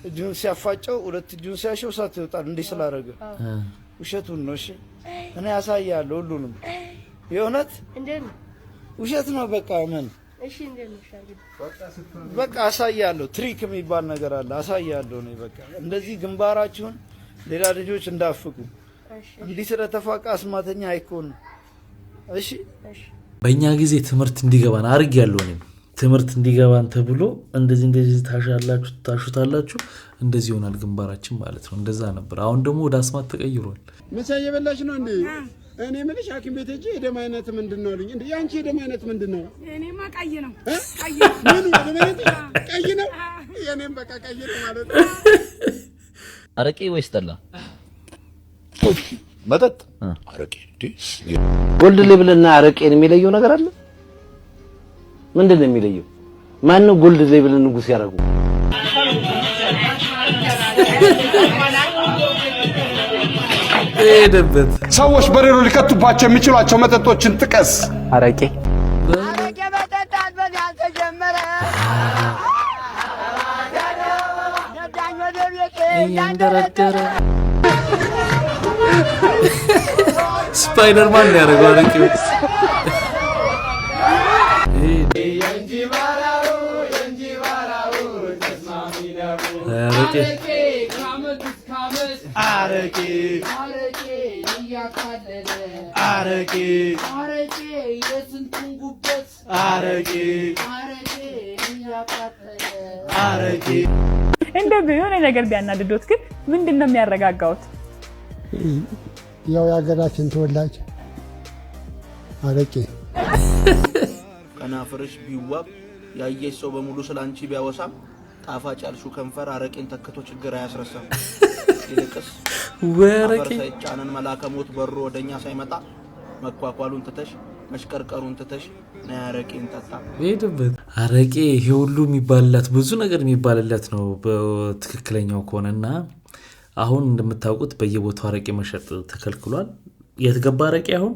እጁን ሲያፋጨው ሁለት እጁን ሲያሸው እሳት ይወጣል። እንዲህ ስላደረገ ውሸቱን ነው። እሺ እኔ ያሳያለሁ ሁሉንም። የእውነት እንዴት ነው? ውሸት ነው በቃ ምን? እሺ እንዴት ነው? በቃ አሳያለሁ። ትሪክ የሚባል ነገር አለ። አሳያለሁ ነው በቃ። እንደዚህ ግንባራችሁን ሌላ ልጆች እንዳፍቁ። እንዲህ ስለተፋቀ አስማተኛ አይኮንም። እሺ በእኛ ጊዜ ትምህርት እንዲገባን አድርጌያለሁ። እኔም ትምህርት እንዲገባን ተብሎ እንደዚህ ታሹታላችሁ እንደዚህ ይሆናል ግንባራችን ማለት ነው። እንደዛ ነበር። አሁን ደግሞ ወደ አስማት ተቀይሯል። ምሳ እየበላሽ ነው እንዴ? እኔ የምልሽ ሐኪም ቤት ሂጅ የደም አይነት ምንድነው አሉኝ። እንዴ ያንቺ የደም አይነት ምንድነው? እኔማ ቀይ ነው። ቀይ ምን ማለት ቀይ ነው? የኔም በቃ ቀይ ነው ማለት ነው። አረቄ ወይስ ጠላ? መጠጥ አረቄ። ጎልድ ሌብልና አረቄን የሚለየው ነገር አለ? ምንድነው የሚለየው? ማን ነው ጎልድ ሌብል ንጉስ ያደረጉ? ሄደበት ሰዎች በሬሮ ሊከቱባቸው የሚችሏቸው መጠጦችን ጥቀስ። አረቄ አረቄ መጠጣት በዚህ አልተጀመረ። ነዳኝ ወደ ቤቴ እያንደረደረ ስፓይደርማን ያደረገው አረቄ አረቄ የስንቱን ጉበት አረቄ እንደዚህ የሆነ ነገር ቢያናድዶት ግን ምንድነው የሚያረጋጋውት? ያው የሀገራችን ተወላጅ አረቄ ከናፍርሽ ቢዋብ ያየሽ ሰው በሙሉ ስላንቺ ቢያወሳም ጣፋጭ ያልሽው ከንፈር አረቄን ተክቶ ችግር አያስረሳም። ይልቅስ ወረቄ ሳይጫነን መላከ ሞት በሮ ወደኛ ሳይመጣ መኳኳሉን ትተሽ መሽቀርቀሩን ትተሽ ና አረቄን ጠጣ። ሄደበት አረቄ ይሄ ሁሉ የሚባልለት ብዙ ነገር የሚባልለት ነው በትክክለኛው ከሆነና አሁን እንደምታውቁት በየቦታው አረቄ መሸጥ ተከልክሏል። የተገባ አረቄ አሁን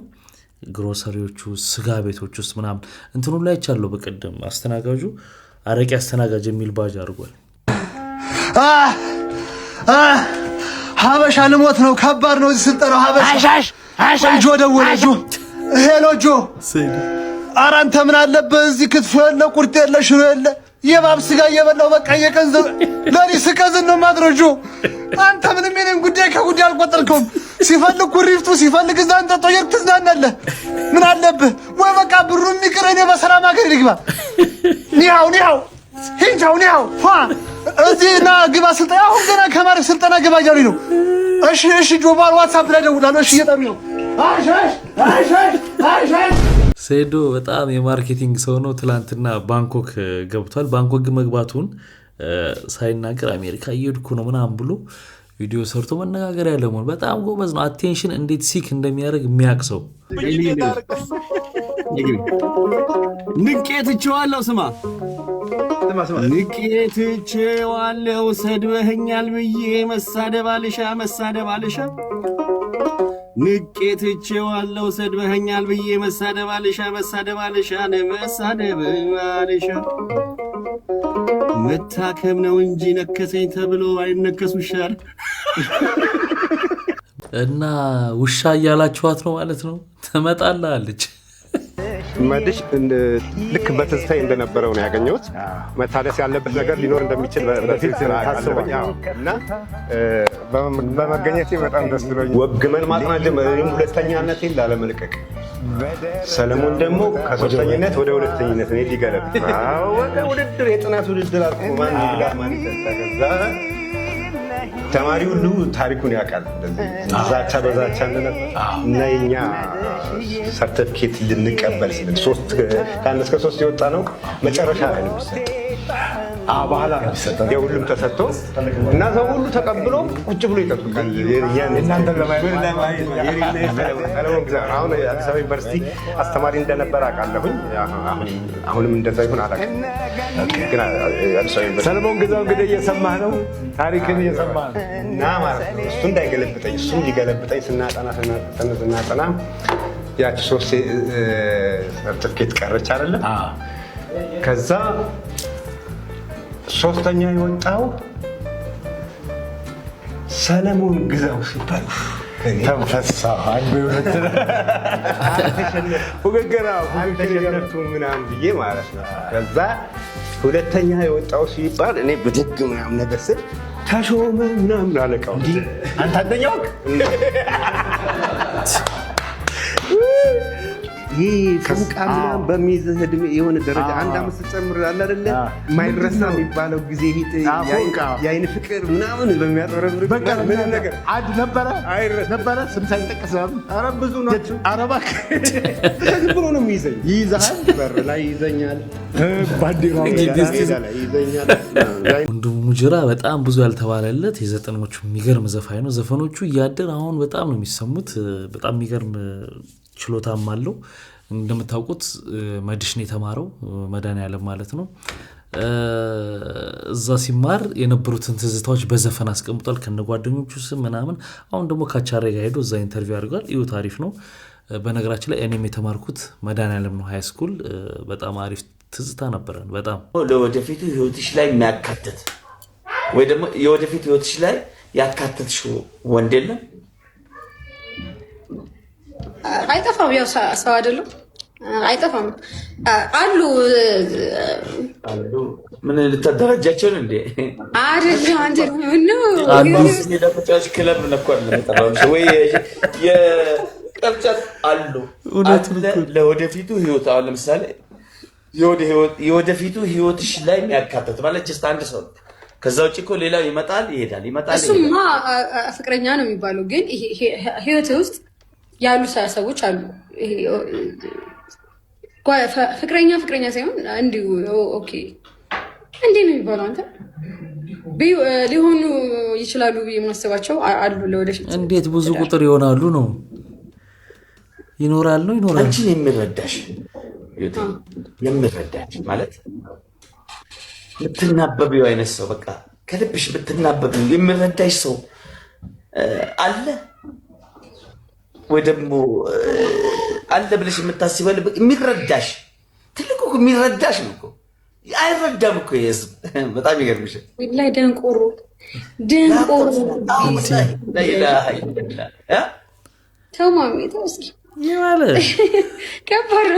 ግሮሰሪዎቹ ስጋ ቤቶች ውስጥ ምናምን እንትኑ ላይ ቻለው። በቀደም አስተናጋጁ አረቄ አስተናጋጅ የሚል ባጅ አድርጓል። ሀበሻ ልሞት ነው። ከባድ ነው እዚህ ስልጠናው። ሀበሻ ጆ ደወለ። ሄሎ ጆ፣ ኧረ አንተ ምን አለበት እዚህ ክትፎ የለ ቁርጥ የለ ሽሮ የለ የባብ ስጋ እየበላው በቃ የቀንዘብ ለኔ ስቀዝን ነው ማድረው። ጆ አንተ ምንም የኔን ጉዳይ ከጉዳይ አልቆጠርከውም። ሲፈልግ ኩሪፍቱ ሲፈልግ እዛ እንጠጦ የት ትዝናናለህ? ምን አለብህ ወይ በቃ ብሩ የሚቅር እኔ በሰላም ሀገር ልግባ። ኒያው ሂንቻው ኒያው እዚህ ና ግባ ስልጠና። አሁን ገና ከማድረግ ስልጠና ግባ እያሉኝ ነው። እሺ ጆባል ዋትሳፕ ላይ ደውላለሁ። እሺ እየጠሩኝ ነው። ሴዶ በጣም የማርኬቲንግ ሰው ነው። ትላንትና ባንኮክ ገብቷል። ባንኮክ መግባቱን ሳይናገር አሜሪካ እየሄድኩ ነው ምናምን ብሎ ቪዲዮ ሰርቶ መነጋገር ያለ መሆን በጣም ጎበዝ ነው። አቴንሽን እንዴት ሲክ እንደሚያደርግ የሚያውቅ ሰው። ንቄትቼዋለሁ ስማ ንቄትቼዋለሁ ሰድበኸኛል ብዬ መሳደብ አልሻ ንቄትቼዋለሁ ሰድበኸኛል ብዬ መሳደብ አልሻ መታከም ነው እንጂ ነከሰኝ ተብሎ አይነከሱሻል። እና ውሻ እያላችኋት ነው ማለት ነው። ትመጣላለች መድሽ ልክ በትዝታዬ እንደነበረው ነው ያገኘሁት። መታደስ ያለበት ነገር ሊኖር እንደሚችል በፊት ታስበኝ እና በመገኘቴ በጣም ደስ ብሎኛል። ወግመን ማጥናት ሁለተኛነቴን ላለመልቀቅ ሰለሞን ደግሞ ከሶስተኝነት ወደ ሁለተኝነት ነው ሊገለብ። አዎ በቃ ውድድር የጥናት ውድድር አልኩ። ማን ይብላ ማን ይጠጣ። ተማሪ ሁሉ ታሪኩን ያውቃል። ዛቻ በዛቻ ነበር እና የኛ ሰርቲፊኬት ልንቀበል ስለ 3 ከአንድ እስከ 3 የወጣ ነው መጨረሻ ላይ ነው የሚሰጠው። በኋላ ነው የሚሰጠው። የሁሉም ተሰጥቶ እና ሰው ሁሉ ተቀብሎ ቁጭ ብሎ ይጠብቃል። እናንተ ለማየት አሁን አዲስ አበባ ዩኒቨርሲቲ አስተማሪ እንደነበረ አውቃለሁኝ። አሁንም እንደዛ ይሁን አላውቅም። ግን አዲስ አበባ ዩኒቨርሲቲ ሰለሞን ግዛው እንግዲህ እየሰማህ ነው፣ ታሪክን እየሰማህ ነው እና ማለት ነው እሱ እንዳይገለብጠኝ እሱ ሊገለብጠኝ ስናጠና ያቺ 3 ሰርቲፊኬት ቀረች አይደለም። ከዛ 3ኛ የወጣው ሰለሞን ግዛው ሲባል ተንፈሳ አንዱ ይወት ተሸነፍቱ ምናምን ብዬ ማለት ነው። ከዛ 2ኛ የወጣው ሲባል እኔ ብድግ ምናምን ነገር ስል ተሾመ ምናምን አለቃው አንተ አንደኛው ይህ ቃልና በሚይዝህ ዕድሜ የሆነ ደረጃ 1 ዓመት ስትጨምር አለ አይደለ ማይረሳ የሚባለው ጊዜ የአይን ፍቅር ምናምን በሚያጠረብር ምን ነገር አድ ነበረ ስም ሳይጠቀስ ኧረ ብዙ ናቸው። ኧረ እባክህ ዝም ብሎ ነው የሚይዘኝ። ይይዝሃል፣ በር ላይ ይይዘኛል፣ ባንዲራው ላይ ይይዘኛል። ወንድሙ ሙጅራ በጣም ብዙ ያልተባለለት የዘጠኖቹ የሚገርም ዘፋኝ ነው። ዘፈኖቹ እያደር አሁን በጣም ነው የሚሰሙት። በጣም የሚገርም ችሎታም አለው። እንደምታውቁት መድሽን የተማረው መድኃኒዓለም ማለት ነው። እዛ ሲማር የነበሩትን ትዝታዎች በዘፈን አስቀምጧል ከነጓደኞቹ ስም ምናምን። አሁን ደግሞ ካቻሬ ጋር ሄዶ እዛ ኢንተርቪው አድርጓል። ይሁ ታሪፍ ነው። በነገራችን ላይ እኔም የተማርኩት መድኃኒዓለም ነው ሃይ ስኩል። በጣም አሪፍ ትዝታ ነበረን። በጣም ለወደፊቱ ህይወትሽ ላይ የሚያካትት ወይ ደግሞ የወደፊቱ ህይወትሽ ላይ ያካትትሽ ወንድ የለም? አይጠፋም። ያው ሰው አይደለም አይጠፋም። አሉ ምን ልታደራጃቸው ነው እንዴ? አይደለም አንተ ነው አሉ ለተጫዋች ክለብ ነበር ለመጣው ወይ የቀርጫት አሉ ለወደፊቱ ህይወት አሁን ለምሳሌ የወደፊቱ ህይወትሽ ላይ የሚያካትት ማለት ጀስት አንድ ሰው ከዛ ውጭ እኮ ሌላው ይመጣል ይሄዳል ይመጣል። እሱማ ፍቅረኛ ነው የሚባለው። ግን ህይወት ውስጥ ያሉ ሰዎች አሉ። ፍቅረኛ ሳይሆን እንዲሁ ኦኬ እንዴ ነው የሚባለው። አንተ ሊሆኑ ይችላሉ የማስባቸው አሉ ለወደፊት። እንዴት ብዙ ቁጥር ይሆናሉ ነው ይኖራል ነው ይኖራል። አንቺን የሚረዳሽ ማለት የምትናበቢው አይነት ሰው በቃ ከልብሽ የምትናበቢው የሚረዳሽ ሰው አለ ወይ ደግሞ አለ ብለሽ የምታስበል የሚረዳሽ ትልቁ የሚረዳሽ ነው እኮ አይረዳም እኮ የህዝብ በጣም ይገርምሽ። ላይ ደንቆሮ ተማሚ ተውስኪ ይማለ ከባድ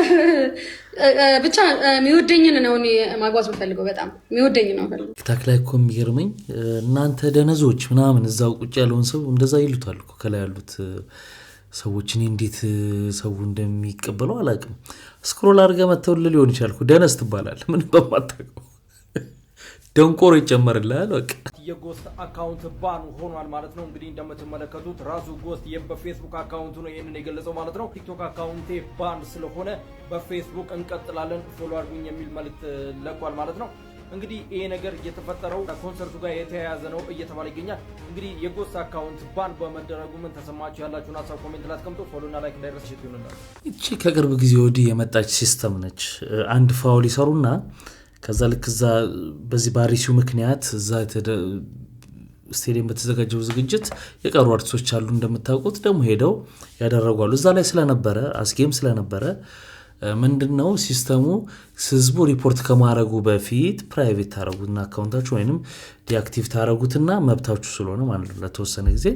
ብቻ የሚወደኝን ነው እኔ ማግባት የምፈልገው። በጣም የሚወደኝ ነው ፈልገው። ቲክታክ ላይ እኮ የሚገርመኝ እናንተ ደነዞች ምናምን እዛው ቁጭ ያለውን ሰው እንደዛ ይሉታል እኮ ከላይ ያሉት ሰዎች። እኔ እንዴት ሰው እንደሚቀበለው አላውቅም። ስክሮል አድርገህ መተውልህ ሊሆን ይችላል እኮ ደነዝ ትባላለህ ምንም በማታውቀው ደንቆሮ ይጨመርልሃል። በቃ የጎስት አካውንት ባን ሆኗል ማለት ነው። እንግዲህ እንደምትመለከቱት ራሱ ጎስት በፌስቡክ አካውንቱ ነው ይሄንን የገለጸው ማለት ነው። ቲክቶክ አካውንቴ ባን ስለሆነ በፌስቡክ እንቀጥላለን ፎሎ አድርጉኝ የሚል መልእክት ለቋል ማለት ነው። እንግዲህ ይሄ ነገር የተፈጠረው ኮንሰርቱ ጋር የተያያዘ ነው እየተባለ ይገኛል። እንግዲህ የጎስት አካውንት ባን በመደረጉ ምን ተሰማችሁ? ያላችሁን ሀሳብ ኮሜንት ላይ አስቀምጡ። ፎሎና ላይክ እንዳይረሳ ይሁንላችሁ። እቺ ከቅርብ ጊዜ ወዲህ የመጣች ሲስተም ነች። አንድ ፋውል ይሰሩና ከዛ ልክ እዛ በዚህ ባሪሲው ምክንያት እዛ ስቴዲየም በተዘጋጀው ዝግጅት የቀሩ አርቲስቶች አሉ እንደምታውቁት ደግሞ ሄደው ያደረጓሉ። እዛ ላይ ስለነበረ አስጌም ስለነበረ ምንድነው ሲስተሙ ህዝቡ ሪፖርት ከማድረጉ በፊት ፕራይቬት ታረጉትና አካውንታችሁ ወይንም ዲአክቲቭ ታረጉትና መብታችሁ ስለሆነ ማለት ነው ለተወሰነ ጊዜ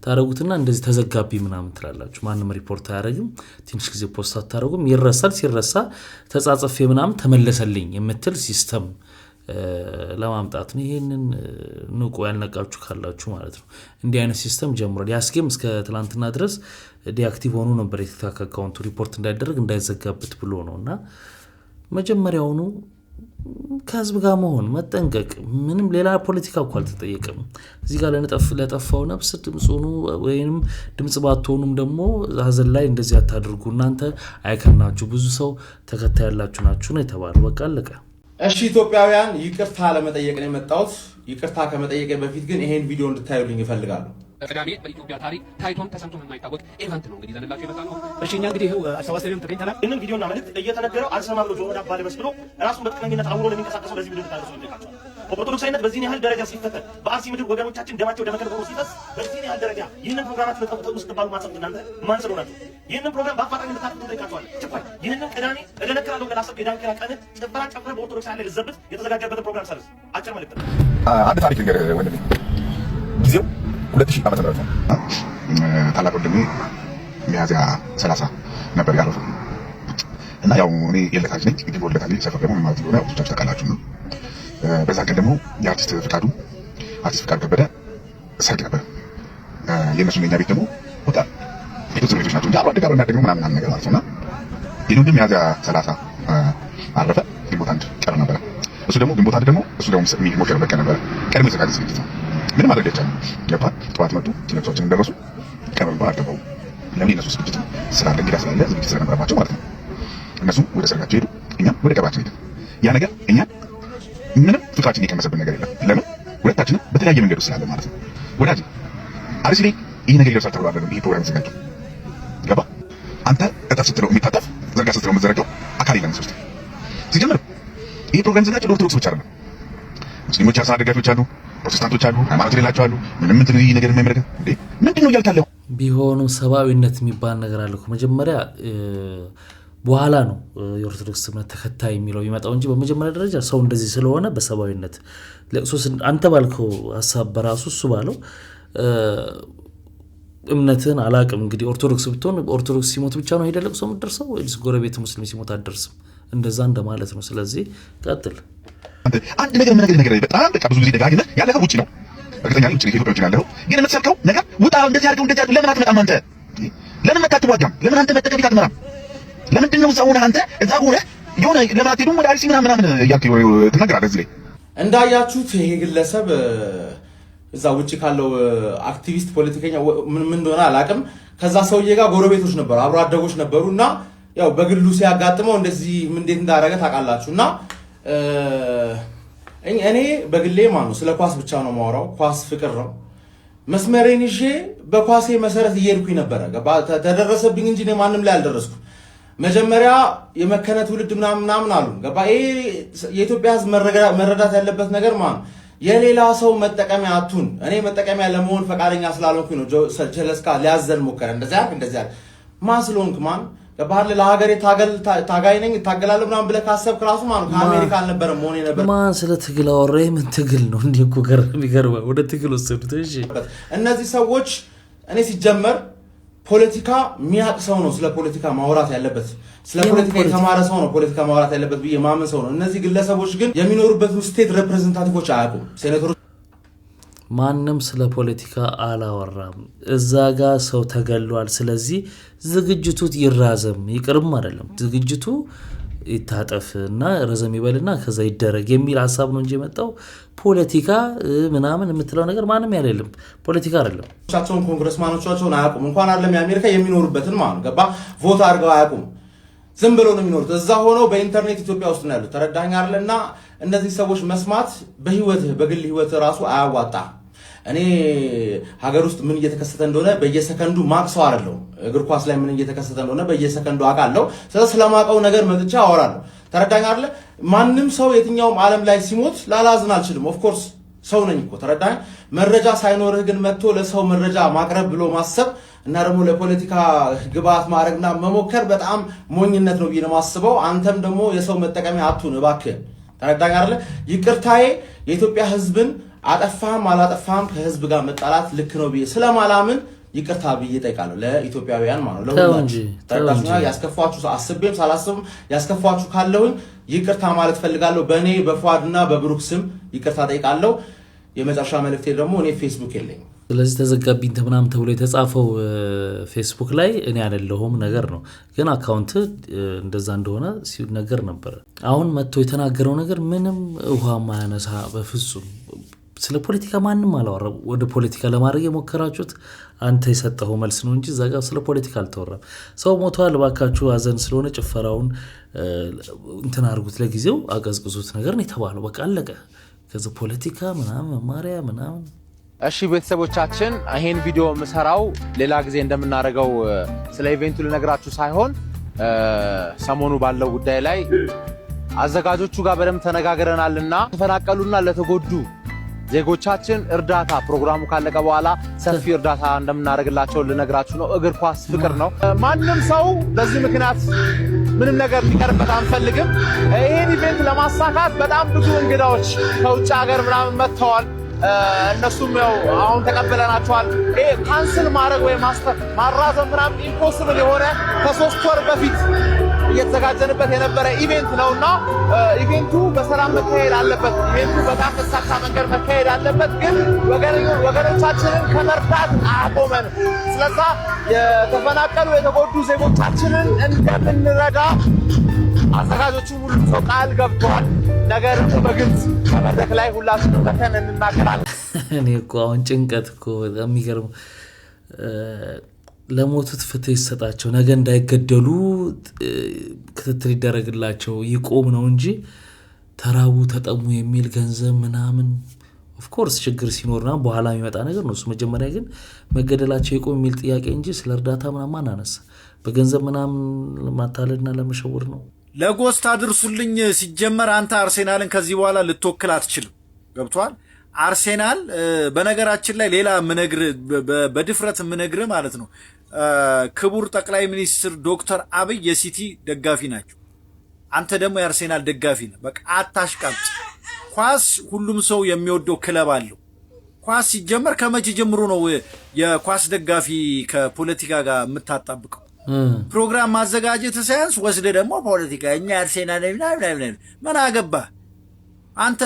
ታረጉትና እንደዚህ ተዘጋቢ ምናምን ትላላችሁ። ማንም ሪፖርት አያረግም። ትንሽ ጊዜ ፖስት አታረጉም። ይረሳል። ሲረሳ ተጻጽፌ ምናምን ተመለሰልኝ የምትል ሲስተም ለማምጣት ነው። ይሄንን ንቁ ያልነቃችሁ ካላችሁ ማለት ነው። እንዲህ አይነት ሲስተም ጀምሯል። ያስጌም እስከ ትላንትና ድረስ ዲአክቲቭ ሆኖ ነበር የቲክቶክ አካውንቱ ሪፖርት እንዳይደረግ እንዳይዘጋበት ብሎ ነውና መጀመሪያውኑ ከህዝብ ጋር መሆን መጠንቀቅ ምንም ሌላ ፖለቲካ እኮ አልተጠየቀም እዚህ ጋር ለጠፋው ነፍስ ድምጹኑ ወይንም ድምጽ ባትሆኑም ደግሞ ሀዘን ላይ እንደዚህ አታድርጉ እናንተ አይከናችሁ ብዙ ሰው ተከታይ ያላችሁ ናችሁ ነው የተባለው በቃ አለቀ እሺ ኢትዮጵያውያን ይቅርታ ለመጠየቅ ነው የመጣሁት ይቅርታ ከመጠየቄ በፊት ግን ይሄን ቪዲዮ እንድታዩልኝ ይፈልጋለሁ ቅዳሜ በኢትዮጵያ ታሪክ ታይቶም ተሰምቶም የማይታወቅ ኢቨንት ነው እንግዲህ ዘንላችሁ የመጣ ነው እሺኛ እንግዲህ አዲስ ስታዲየም ተገኝተናል ይህንን ቪዲዮና መልእክት እየተነገረው አልሰማ ብሎ ጆሮ ዳባ ልበስ ብሎ ራሱን በትክክለኝነት አውሮ ለሚንቀሳቀሰው ለዚህ ቪዲዮ ታደርሱ ይልካቸዋል ኦርቶዶክሳዊነት በዚህ ያህል ደረጃ ሲፈተን በአርሲ ምድር ወገኖቻችን ደማቸው ደመከር ሆኖ ሲፈስ በዚህ ያህል ደረጃ ይህንን ፕሮግራማት ለተጠቁ ስትባሉ ማሰብ እናንተ ማን ስለሆናችሁ ይህንን ፕሮግራም በአፋጣኝ እንድታደርጉ ጠይቃችኋል ጭፋይ ይህንን ቅዳሜ እደነክራለሁ ገላሰብ የዳንኪራ ቀን ጭፈራ ጨፍረ በኦርቶዶክስ ላይ ልዘብት የተዘጋጀበትን ፕሮግራም ሰርዝ አጭር መልእክት አንድ ታሪክ ልንገር ወንድሜ ጊዜው 2000 ዓመተ ምህረት ነው ታላቅ ወንድሜ ሚያዝያ 30 ነበር ያረፈው እና ያው እኔ የለታ ልጅ ነኝ እንግዲህ ወለታ ልጅ ሰፈር ደግሞ ማለት ነው ብዙዎች ተቃላችሁ ነው በዛ ቀን ደግሞ የአርቲስት ፍቃዱ ከበደ ሰርግ ነበር የነሱ የኛ ቤት ደግሞ ወጣ የተወሰኑ ቤቶች ናቸው እንጂ አብሮ አደጋ በእናደግ ነው ምናምን ነገር ማለት ነውና ይሄን ግን ሚያዝያ 30 አረፈ ግንቦት አንድ ቀረ ነበር እሱ ደግሞ ግንቦት አንድ ደግሞ እሱ ደግሞ ሞሸር በቀ ነበር ቀድሞ የተዘጋጀ ዝግጅት ነው ምን ማድረግ ይቻላል ገባ ጠዋት መጡ ትነቶችን እንደረሱ ቀበል ባል ገባው ለምን እነሱ ዝግጅት ስላለ እንግዳ ስላለ ዝግጅት ስለነበረባቸው ማለት ነው እነሱ ወደ ሰርጋቸው ሄዱ እኛም ወደ ቀባችን ሄድን ያ ነገር እኛ ምንም ፍቅራችን የቀመሰብን ነገር የለም ለምን ሁለታችንም በተለያየ መንገድ ስላለ ማለት ነው ወዳጅ አርሲ ላይ ይሄ ነገር ይደርሳል ተብሎ አይደለም ይሄ ፕሮግራም ተዘጋጀው ገባ አንተ እጣፍ ስትለው የሚታጠፍ ዘርጋ ስትለው የምትዘረጋው አካል የለም ሶስት ሲጀምር ይሄ ፕሮግራም ተዘጋጀው ለኦርቶዶክስ ብቻ አይደለም ሙስሊሞች አሳደጋጆች አሉ ፕሮቴስታንቶች አሉ ሃይማኖት ሌላቸው አሉ ምንም እንትን ይሄ ነገር የማይመረከት እንዴ ምንድነው ያልካለው ቢሆንም ሰባዊነት የሚባል ነገር አለ እኮ መጀመሪያ በኋላ ነው የኦርቶዶክስ እምነት ተከታይ የሚለው ይመጣው እንጂ በመጀመሪያ ደረጃ ሰው እንደዚህ ስለሆነ በሰባዊነት ለሶስ አንተ ባልከው ሐሳብ በራሱ እሱ ባለው እምነትን አላቅም እንግዲህ ኦርቶዶክስ ብትሆን ኦርቶዶክስ ሲሞት ብቻ ነው ሄደለቅ ሰው ምድርሰው ወይስ ጎረቤት ሙስሊም ሲሞት አደርስም እንደዛ እንደማለት ነው ስለዚህ ቀጥል አንድ ነገር በጣም በቃ ብዙ ጊዜ ደጋግመ ያለኸው ውጪ ነው እርግጠኛ ነኝ ኢትዮጵያ ውጪ ያለኸው ግን የምትሰብከው ነገር ውጣ እንደዚህ አድርገው ለምን አትመጣም አንተ ለምን አትዋጋም ለምን አንተ መጠቀም አትመራም ለምንድን ነው እዛው አንተ እዛው ሆነ የሆነ ለምን አትሄዱም ወደ አርሲ ምናምን እያልክ ትነግራለህ እዚህ ላይ እንዳያችሁት ይሄ ግለሰብ እዛ ውጪ ካለው አክቲቪስት ፖለቲከኛ ምን እንደሆነ አላቅም ከዛ ሰውዬ ጋር ጎረቤቶች ነበሩ አብሮ አደጎች ነበሩና ያው በግሉ ሲያጋጥመው እንደዚህ ምን እንዴት እንዳደረገ ታውቃላችሁና እኔ በግሌ ማነው ስለ ኳስ ብቻ ነው ማወራው ኳስ ፍቅር ነው መስመሬን ይዤ በኳሴ መሰረት እየሄድኩኝ ነበር ተደረሰብኝ እንጂ እኔ ማንም ላይ አልደረስኩም መጀመሪያ የመከነ ትውልድ ምናምን አሉ ገባ ይሄ የኢትዮጵያ ሕዝብ መረዳት ያለበት ነገር ማን የሌላ ሰው መጠቀሚያ አቱን እኔ መጠቀሚያ ለመሆን ፈቃደኛ ስላልሆንኩኝ ነው ጀለስካ ሊያዘን ሞከረ እንደዛ ማን ስለሆንክ ማን ገባህ ለሀገሬ ታጋይ ነኝ ታገላለሁ ምናምን ብለህ ካሰብክ ራሱ ማን ከአሜሪካ አልነበረም ሆነ ነበር ማን ስለ ትግል አወራኝ ምን ትግል ነው እንዴ እኮ ገርም ወደ ትግል ወሰዱት እሺ እነዚህ ሰዎች እኔ ሲጀመር ፖለቲካ የሚያውቅ ሰው ነው ስለ ፖለቲካ ማውራት ያለበት ስለ ፖለቲካ የተማረ ሰው ነው ፖለቲካ ማውራት ያለበት ብዬ ማመን ሰው ነው እነዚህ ግለሰቦች ግን የሚኖሩበት ስቴት ሪፕሬዘንታቲቮች አያውቁም ሴኔተሮች ማንም ስለ ፖለቲካ አላወራም እዛ ጋር ሰው ተገሏል ስለዚህ ዝግጅቱ ይራዘም ይቅርም አይደለም ዝግጅቱ ይታጠፍና ረዘም ይበልና ከዛ ይደረግ የሚል ሐሳብ ነው እንጂ የመጣው ፖለቲካ ምናምን የምትለው ነገር ማንም ያለለም ፖለቲካ አይደለም ቻቸውን ኮንግረስማኖቻቸውን አያውቁም እንኳን አይደለም የአሜሪካ የሚኖሩበትን ማን ገባ ቮት አድርገው አያውቁም ዝም ብለው ነው የሚኖሩት እዛ ሆነው በኢንተርኔት ኢትዮጵያ ውስጥ ነው ያሉት ተረዳኝ አይደለና እነዚህ ሰዎች መስማት በህይወት በግል ህይወት ራሱ አያዋጣ እኔ ሀገር ውስጥ ምን እየተከሰተ እንደሆነ በየሰከንዱ ማክሰው አይደለም እግር ኳስ ላይ ምን እየተከሰተ እንደሆነ በየሰከንዱ አውቃለሁ ስለማውቀው ነገር መጥቻ አወራለሁ ተረዳኝ አይደለ ማንም ሰው የትኛውም ዓለም ላይ ሲሞት ላላዝን አልችልም ኦፍ ኮርስ ሰው ነኝ እኮ ተረዳኝ መረጃ ሳይኖርህ ግን መጥቶ ለሰው መረጃ ማቅረብ ብሎ ማሰብ እና ደግሞ ለፖለቲካ ግብአት ማድረግና መሞከር በጣም ሞኝነት ነው ብዬ ማስበው አንተም ደግሞ የሰው መጠቀሚያ አትሁን እባክህ ተረዳኝ አይደለ ይቅርታዬ የኢትዮጵያ ህዝብን አጠፋም አላጠፋም ከህዝብ ጋር መጣላት ልክ ነው ብዬ ስለማላምን ይቅርታ ብዬ ጠይቃለሁ ለኢትዮጵያውያን ማለት ነው ለሁላችሁ ተረዳችሁና ያስከፋችሁ አስቤም ሳላስብም ያስከፋችሁ ካለሁኝ ይቅርታ ማለት ፈልጋለሁ በእኔ በፏድና በብሩክ ስም ይቅርታ ጠይቃለሁ የመጨረሻ መልእክቴ ደግሞ እኔ ፌስቡክ የለኝም ስለዚህ ተዘጋቢኝ ተምናም ተብሎ የተጻፈው ፌስቡክ ላይ እኔ አይደለሁም ነገር ነው ግን አካውንት እንደዛ እንደሆነ ሲነገር ነበር አሁን መጥቶ የተናገረው ነገር ምንም ውሃ ማያነሳ በፍጹም ስለ ፖለቲካ ማንንም አላወራም ወደ ፖለቲካ ለማድረግ የሞከራችሁት አንተ የሰጠው መልስ ነው እንጂ ዘጋ ስለ ፖለቲካ አልተወራም ሰው ሞቷል ባካችሁ አዘን ስለሆነ ጭፈራውን እንትን አርጉት ለጊዜው አቀዝቅዙት ነገር ነው የተባለው በቃ አለቀ ከዛ ፖለቲካ ምናምን ማሪያ ምናምን እሺ ቤተሰቦቻችን ይሄን ቪዲዮ መስራው ሌላ ጊዜ እንደምናረጋው ስለ ኢቨንቱ ልነግራችሁ ሳይሆን ሰሞኑ ባለው ጉዳይ ላይ አዘጋጆቹ ጋር በደም ተነጋግረናልና ተፈናቀሉና ለተጎዱ ዜጎቻችን እርዳታ ፕሮግራሙ ካለቀ በኋላ ሰፊ እርዳታ እንደምናደርግላቸው ልነግራችሁ ነው እግር ኳስ ፍቅር ነው ማንንም ሰው በዚህ ምክንያት ምንም ነገር ሊቀርበት አንፈልግም ይሄን ኢቨንት ለማሳካት በጣም ብዙ እንግዳዎች ከውጭ ሀገር ምናምን መጥተዋል እነሱም ያው አሁን ተቀበለናቸዋል ካንስል ማድረግ ወይ ማራዘም ምናምን ኢምፖሲብል የሆነ ከ3 ወር በፊት እየተዘጋጀንበት የነበረ ኢቨንት ነውና ኢቨንቱ በሰላም መካሄድ አለበት ኢቨንቱ በጣም በሳካ መንገድ መካሄድ አለበት ግን ወገኖቻችንን ከመርዳት አቆመን ስለዚህ የተፈናቀሉ የተጎዱ ዜጎቻችንን እንደምንረዳ አዘጋጆቹ ሁሉ ቃል ገብተዋል ነገር በግልጽ በመድረክ ላይ ሁላችንም ተከን እንናገራለን እኔ እኮ አሁን ጭንቀት እኮ በጣም የሚገርም ለሞቱት ፍትህ ይሰጣቸው ነገ እንዳይገደሉ ክትትል ይደረግላቸው ይቆም ነው እንጂ ተራቡ ተጠሙ የሚል ገንዘብ ምናምን ኦፍ ኮርስ ችግር ሲኖርና በኋላ የሚመጣ ነገር ነው እሱ መጀመሪያ ግን መገደላቸው ይቆም የሚል ጥያቄ እንጂ ስለ እርዳታ ምናምን አነሳ በገንዘብ ምናምን ለማታለልና ለመሸወር ነው ለጎስት አድርሱልኝ ሲጀመር አንተ አርሴናልን ከዚህ በኋላ ልትወክል አትችልም ገብቷል አርሴናል በነገራችን ላይ ሌላ ምነግር በድፍረት ምነግር ማለት ነው ክቡር ጠቅላይ ሚኒስትር ዶክተር አብይ የሲቲ ደጋፊ ናቸው አንተ ደግሞ የአርሴናል ደጋፊ ነህ በቃ አታሽቃብጥ ኳስ ሁሉም ሰው የሚወደው ክለብ አለው ኳስ ሲጀመር ከመቼ ጀምሮ ነው የኳስ ደጋፊ ከፖለቲካ ጋር የምታጣብቀው ፕሮግራም ማዘጋጀት ሳይንስ ወስደ ደግሞ ፖለቲካ እኛ አርሴናል ምን አገባ አንተ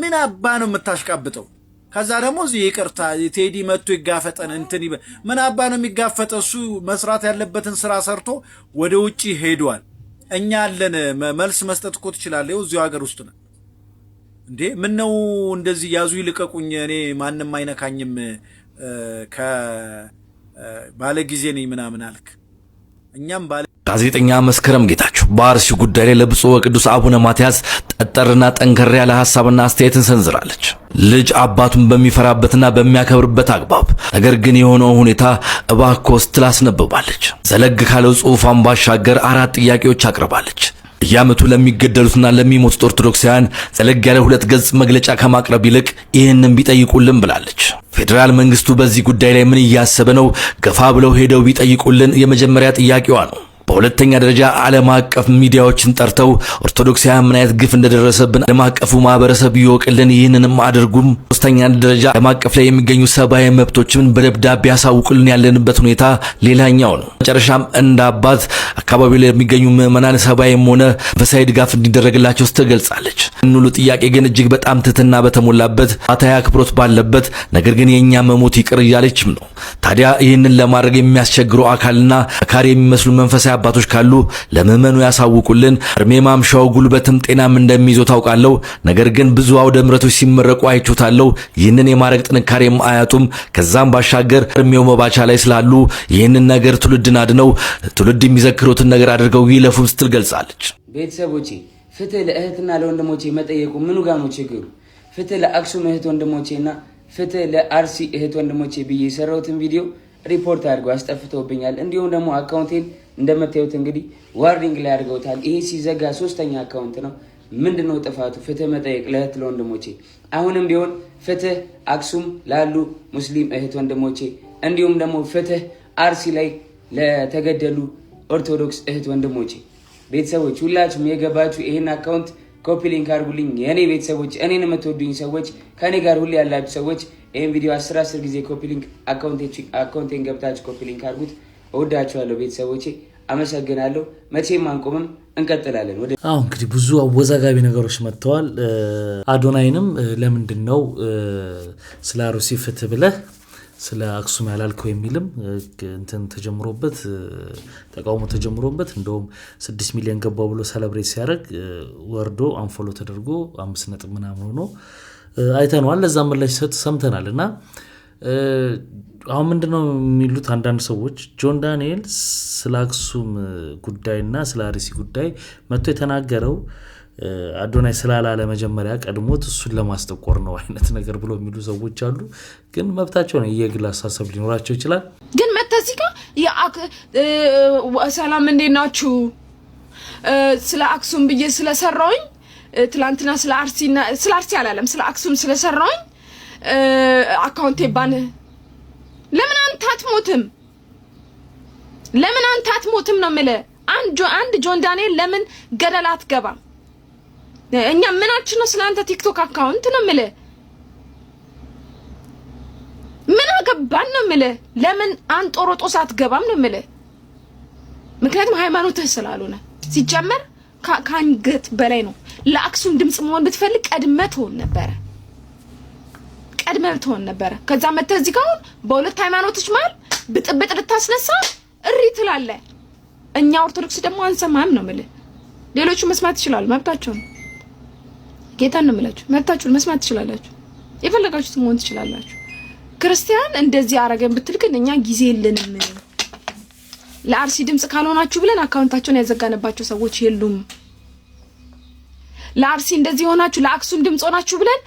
ምን አባ ነው የምታሽቃብጠው ከዛ ደግሞ እዚህ ይቅርታ ቴዲ መጥቶ ይጋፈጠን እንትን ምን አባ ነው የሚጋፈጠው እሱ መስራት ያለበትን ስራ ሰርቶ ወደ ውጪ ሄዷል እኛ አለን መልስ መስጠት እኮ ትችላለህ እዚሁ ሀገር ውስጥ ነው እንዴ ምን ነው እንደዚህ ያዙ ይልቀቁኝ እኔ ማንንም አይነካኝም ባለ ጊዜ ነኝ ምናምን አልክ እኛም ባለ ጋዜጠኛ መስከረም ጌታቸው በአርሲ ጉዳይ ላይ ለብፁዕ ወቅዱስ አቡነ ማትያስ ጠጠርና ጠንከር ያለ ሐሳብና አስተያየትን ሰንዝራለች ልጅ አባቱን በሚፈራበትና በሚያከብርበት አግባብ ነገር ግን የሆነው ሁኔታ እባክዎ ስትል አስነብባለች ዘለግ ካለው ጽሑፏን ባሻገር 4 ጥያቄዎች አቅርባለች ያመቱ ለሚገደሉትና ለሚሞቱት ኦርቶዶክሳውያን ዘለግ ያለ 2 ገጽ መግለጫ ከማቅረብ ይልቅ ይህንን ቢጠይቁልን ብላለች ፌደራል መንግስቱ በዚህ ጉዳይ ላይ ምን እያሰበ ነው ገፋ ብለው ሄደው ቢጠይቁልን የመጀመሪያ ጥያቄዋ ነው በሁለተኛ ደረጃ ዓለም አቀፍ ሚዲያዎችን ጠርተው ኦርቶዶክሳውያን ምን አይነት ግፍ እንደደረሰብን ዓለም አቀፉ ማህበረሰብ ይወቅልን ይህንንም አድርጉም ሶስተኛ ደረጃ ዓለም አቀፍ ላይ የሚገኙ ሰብአዊ መብቶችን በደብዳቤ ያሳውቁልን ያለንበት ሁኔታ ሌላኛው ነው መጨረሻም እንደ አባት አካባቢው ላይ የሚገኙ ምዕመናን ሰብአዊም ሆነ መንፈሳዊ ድጋፍ እንዲደረግላቸው ስትገልጻለች ሁሉ ጥያቄ ግን እጅግ በጣም ትህትና በተሞላበት አታያ አክብሮት ባለበት ነገር ግን የኛ መሞት ይቅር እያለችም ነው ታዲያ ይህንን ለማድረግ የሚያስቸግሩ አካልና አካሪ የሚመስሉ መንፈሳዊ አባቶች ካሉ ለምዕመኑ ያሳውቁልን እርሜ ማምሻው ጉልበትም ጤናም እንደሚይዘው ታውቃለሁ ነገር ግን ብዙ አውደ ምሕረቶች ሲመረቁ አይቾታለሁ ይህንን የማረግ ጥንካሬም አያጡም ከዛም ባሻገር እርሜው መባቻ ላይ ስላሉ ይህንን ነገር ትውልድን አድነው ትውልድ የሚዘክሩትን ነገር አድርገው ይለፉም ስትል ገልጻለች ቤተሰቦቼ ፍትህ ለእህትና ለወንድሞቼ መጠየቁ ምኑ ጋር ነው ችግሩ ፍትህ ለአክሱም እህት ወንድሞቼና ፍትህ ለአርሲ እህት ወንድሞቼ ብዬ የሰራሁትን ቪዲዮ ሪፖርት አድርገው አስጠፍተውብኛል እንዲሁም ደግሞ አካውንቴን እንደምታዩት እንግዲህ ዋርኒንግ ላይ አድርገውታል ይሄ ሲዘጋ 3ኛ አካውንት ነው ምንድነው ጥፋቱ ፍትህ መጠየቅ ለእህት ለወንድሞቼ አሁንም ቢሆን ፍትህ አክሱም ላሉ ሙስሊም እህት ወንድሞቼ እንዲሁም ደግሞ ፍትህ አርሲ ላይ ለተገደሉ ኦርቶዶክስ እህት ወንድሞቼ ቤተሰቦች ሁላችሁም የገባችሁ ይሄን አካውንት ኮፒ ሊንክ አድርጉልኝ የኔ ቤተሰቦች እኔን የምትወዱኝ ሰዎች ከኔ ጋር ሁሉ ያላችሁ ሰዎች ይሄን ቪዲዮ 10 ጊዜ ኮፒ ሊንክ አካውንቴን ገብታችሁ ኮፒ ሊንክ አድርጉት እወዳችኋለሁ ቤተሰቦቼ አመሰግናለሁ መቼም አንቆምም እንቀጥላለን አሁን እንግዲህ ብዙ አወዛጋቢ ነገሮች መጥተዋል አዶናይንም ለምንድነው ስለ አርሲ ፍትህ ብለህ ስለ አክሱም ያላልከው የሚልም እንትን ተጀምሮበት ተቃውሞ ተጀምሮበት እንደውም 6 ሚሊዮን ገባው ብሎ ሴሌብሬት ሲያደርግ ወርዶ አንፎሎ ተደርጎ 5 ነጥብ ምናምን ሆኖ አይተናል። ለዛ ምላሽ ሰምተናልና አሁን ምንድነው የሚሉት አንዳንድ ሰዎች ጆን ዳንኤል ስለ አክሱም ጉዳይና ስለ አርሲ ጉዳይ መጥቶ የተናገረው አዶናይ ስላላለ መጀመሪያ ቀድሞት እሱን ለማስጠቆር ነው አይነት ነገር ብሎ የሚሉ ሰዎች አሉ። ግን መብታቸው ነው፣ የግል አሳሰብ ሊኖራቸው ይችላል። ግን መተዚካ ሰላም እንዴት ናችሁ? ስለ አክሱም ብዬ ስለሰራውኝ ትላንትና ስለ አርሲ አላለም ስለ አክሱም ስለሰራውኝ አካውንቴ ባን ለምን አንተ አትሞትም? ለምን አንተ አትሞትም ነው የምልህ። አንድ ጆን ዳንኤል ለምን ገደል አትገባም? እኛ ምናችን ነው ስለአንተ ቲክቶክ አካውንት ነው የምልህ። ምን አገባን ነው የምልህ። ለምን አንጦሮጦስ አትገባም ነው የምልህ። ምክንያቱም ሃይማኖትህ ስላልሆነ ሲጀመር ከአንገት በላይ ነው። ለአክሱም ድምጽ መሆን ብትፈልግ ቀድመህ ትሆን ነበረ። ከዛ መተህ እዚህ ጋር በሁለት ሃይማኖቶች መሃል ብጥብጥ ልታስነሳ እሪ ትላለህ። እኛ ኦርቶዶክስ ደግሞ አንሰማም ነው የምልህ። ሌሎቹ መስማት ይችላሉ፣ መብታቸው ነው። ጌታን ነው የምላችሁ፣ መብታችሁን መስማት ትችላላችሁ፣ የፈለጋችሁት መሆን ትችላላችሁ። ክርስቲያን እንደዚህ አረገን ብትል ግን እኛ ጊዜ የለንም። ለአርሲ ድምጽ ካልሆናችሁ ብለን አካውንታቸውን ያዘጋነባቸው ሰዎች የሉም። ለአርሲ እንደዚህ ሆናችሁ ለአክሱም ድምጽ ሆናችሁ ብለን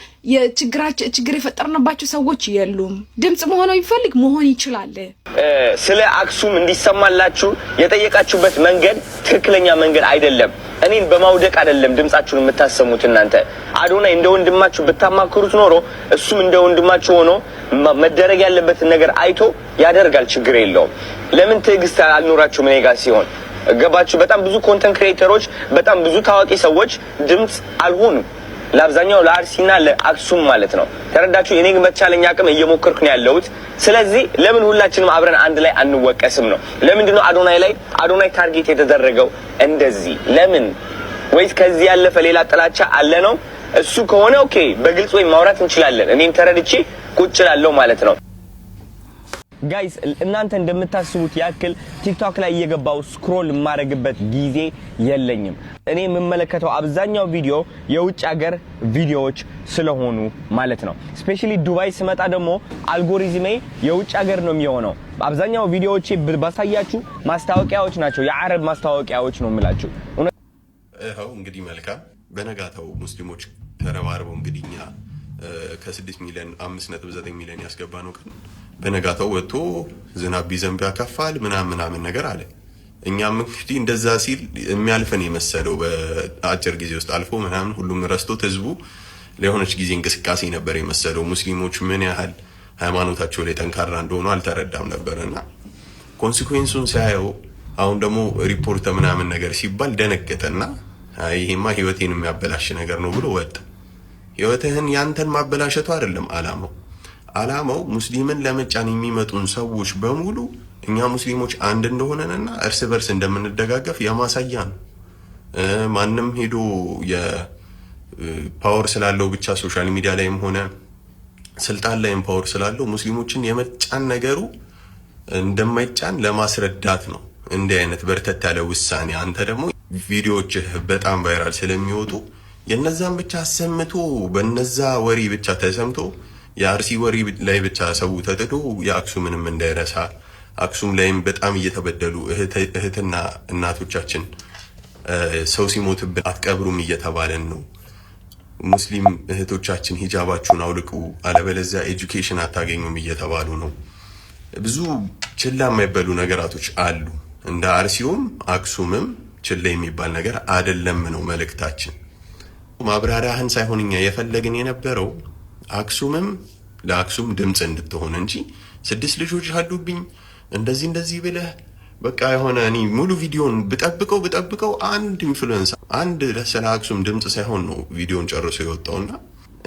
ችግር የፈጠርንባቸው ሰዎች የሉም። ድምጽ መሆነው ይፈልግ መሆን ይችላል። ስለ አክሱም እንዲሰማላችሁ የጠየቃችሁበት መንገድ ትክክለኛ መንገድ አይደለም። እኔን በማውደቅ አይደለም ድምጻችሁን የምታሰሙት። እናንተ አዶናይ እንደ ወንድማችሁ ብታማክሩት ኖሮ እሱም እንደ ወንድማችሁ ሆኖ መደረግ ያለበትን ነገር አይቶ ያደርጋል፣ ችግር የለውም። ለምን ትዕግስት አልኖራችሁም? እኔ ጋር ሲሆን ገባችሁ? በጣም ብዙ ኮንተንት ክሬተሮች፣ በጣም ብዙ ታዋቂ ሰዎች ድምጽ አልሆኑም፣ ለአብዛኛው ለአርሲና ለአክሱም ማለት ነው። ተረዳችሁ? እኔ ግን በተቻለኝ አቅም እየሞከርኩ ነው ያለሁት። ስለዚህ ለምን ሁላችንም አብረን አንድ ላይ አንወቀስም ነው? ለምንድነው አዶናይ ታርጌት የተደረገው እንደዚህ? ለምን? ወይስ ከዚህ ያለፈ ሌላ ጥላቻ አለ ነው? እሱ ከሆነ ኦኬ፣ በግልጽ ወይ ማውራት እንችላለን። እኔም ተረድቼ ቁጭ እላለሁ ማለት ነው። ጋይስ እናንተ እንደምታስቡት ያክል ቲክቶክ ላይ እየገባው ስክሮል የማረግበት ጊዜ የለኝም። እኔ የምመለከተው አብዛኛው ቪዲዮ የውጭ ሀገር ቪዲዮዎች ስለሆኑ ማለት ነው። ስፔሻሊ ዱባይ ስመጣ ደግሞ አልጎሪዝሜ የውጭ ሀገር ነው የሚሆነው። አብዛኛው ቪዲዮዎቼ ባሳያችሁ ማስታወቂያዎች ናቸው፣ የአረብ ማስታወቂያዎች ነው የምላችሁ። ይኸው እንግዲህ መልካም። በነጋታው ሙስሊሞች ተረባርበው እንግዲህ እኛ ከ6 ሚሊዮን 5.9 ሚሊዮን ያስገባ ነው ቀን በነጋታው ወጥቶ ዝናብ ቢዘንብ ያካፋል ምናምን ነገር አለ። እኛም እንግዲህ እንደዛ ሲል የሚያልፈን የመሰለው በአጭር ጊዜ ውስጥ አልፎ ምናምን ሁሉም ረስቶት ህዝቡ ለሆነች ጊዜ እንቅስቃሴ ነበር የመሰለው። ሙስሊሞች ምን ያህል ሃይማኖታቸው ላይ ጠንካራ እንደሆኑ አልተረዳም ነበርና ኮንሲኩዌንሱን ሲያየው አሁን ደግሞ ሪፖርት ምናምን ነገር ሲባል ደነገጠና ይሄማ ህይወቴን የሚያበላሽ ነገር ነው ብሎ ወጣ። ህይወትህን ያንተን ማበላሸቱ አይደለም አላማው ሙስሊምን ለመጫን የሚመጡን ሰዎች በሙሉ እኛ ሙስሊሞች አንድ እንደሆነንና እርስ በርስ እንደምንደጋገፍ የማሳያ ነው። ማንም ሄዶ የፓወር ስላለው ብቻ ሶሻል ሚዲያ ላይም ሆነ ስልጣን ላይም ፓወር ስላለው ሙስሊሞችን የመጫን ነገሩ እንደማይጫን ለማስረዳት ነው እንዲህ አይነት በርተት ያለ ውሳኔ። አንተ ደግሞ ቪዲዮዎችህ በጣም ቫይራል ስለሚወጡ የነዛን ብቻ ሰምቶ በነዛ ወሪ ብቻ ተሰምቶ የአርሲ ወሪ ላይ ብቻ ሰው ተጥዶ የአክሱምንም እንዳይረሳ አክሱም ላይም በጣም እየተበደሉ እህትና እናቶቻችን ሰው ሲሞትብን አትቀብሩም እየተባለን ነው። ሙስሊም እህቶቻችን ሂጃባችሁን አውልቁ አለበለዚያ ኤጁኬሽን አታገኙም እየተባሉ ነው። ብዙ ችላ የማይበሉ ነገራቶች አሉ። እንደ አርሲውም አክሱምም ችላ የሚባል ነገር አይደለም ነው መልእክታችን። ማብራሪያህን ሳይሆን እኛ የፈለግን የነበረው አክሱምም ለአክሱም ድምጽ እንድትሆን እንጂ 6 ልጆች አሉብኝ እንደዚህ ብለህ በቃ የሆነ እኔ ሙሉ ቪዲዮን ብጠብቀው አንድ ኢንፍሉዌንሰር አንድ ስለ አክሱም ድምጽ ሳይሆን ነው ቪዲዮን ጨርሶ የወጣውና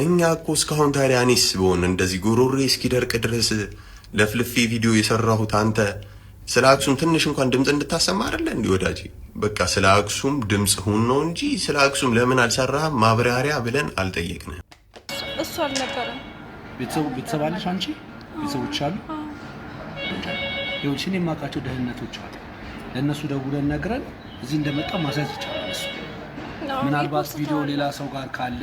እኛ እኮ እስካሁን ታዲያ እኔስ በሆነ እንደዚህ ጉሮሬ እስኪደርቅ ድረስ ለፍልፌ ቪዲዮ የሰራሁት አንተ ስለ አክሱም ትንሽ እንኳን ድምጽ እንድታሰማ አይደለ እንዴ ወዳጄ? በቃ ስለ አክሱም ድምጽ ሁን ነው እንጂ ስለ አክሱም ለምን አልሰራህም ማብራሪያ ብለን አልጠየቅንም። እሱ አልነበረም። ቤተሰብ አለሽ አንቺ? ቤተሰቦች አሉ። ይኸውልሽ እኔ የማውቃቸው ደህንነቶች አሉ። ለእነሱ ደውለን ነግረን እዚህ እንደመጣ ማሳየት ይቻላል። እሱ ምናልባት ቪዲዮ ሌላ ሰው ጋር ካለ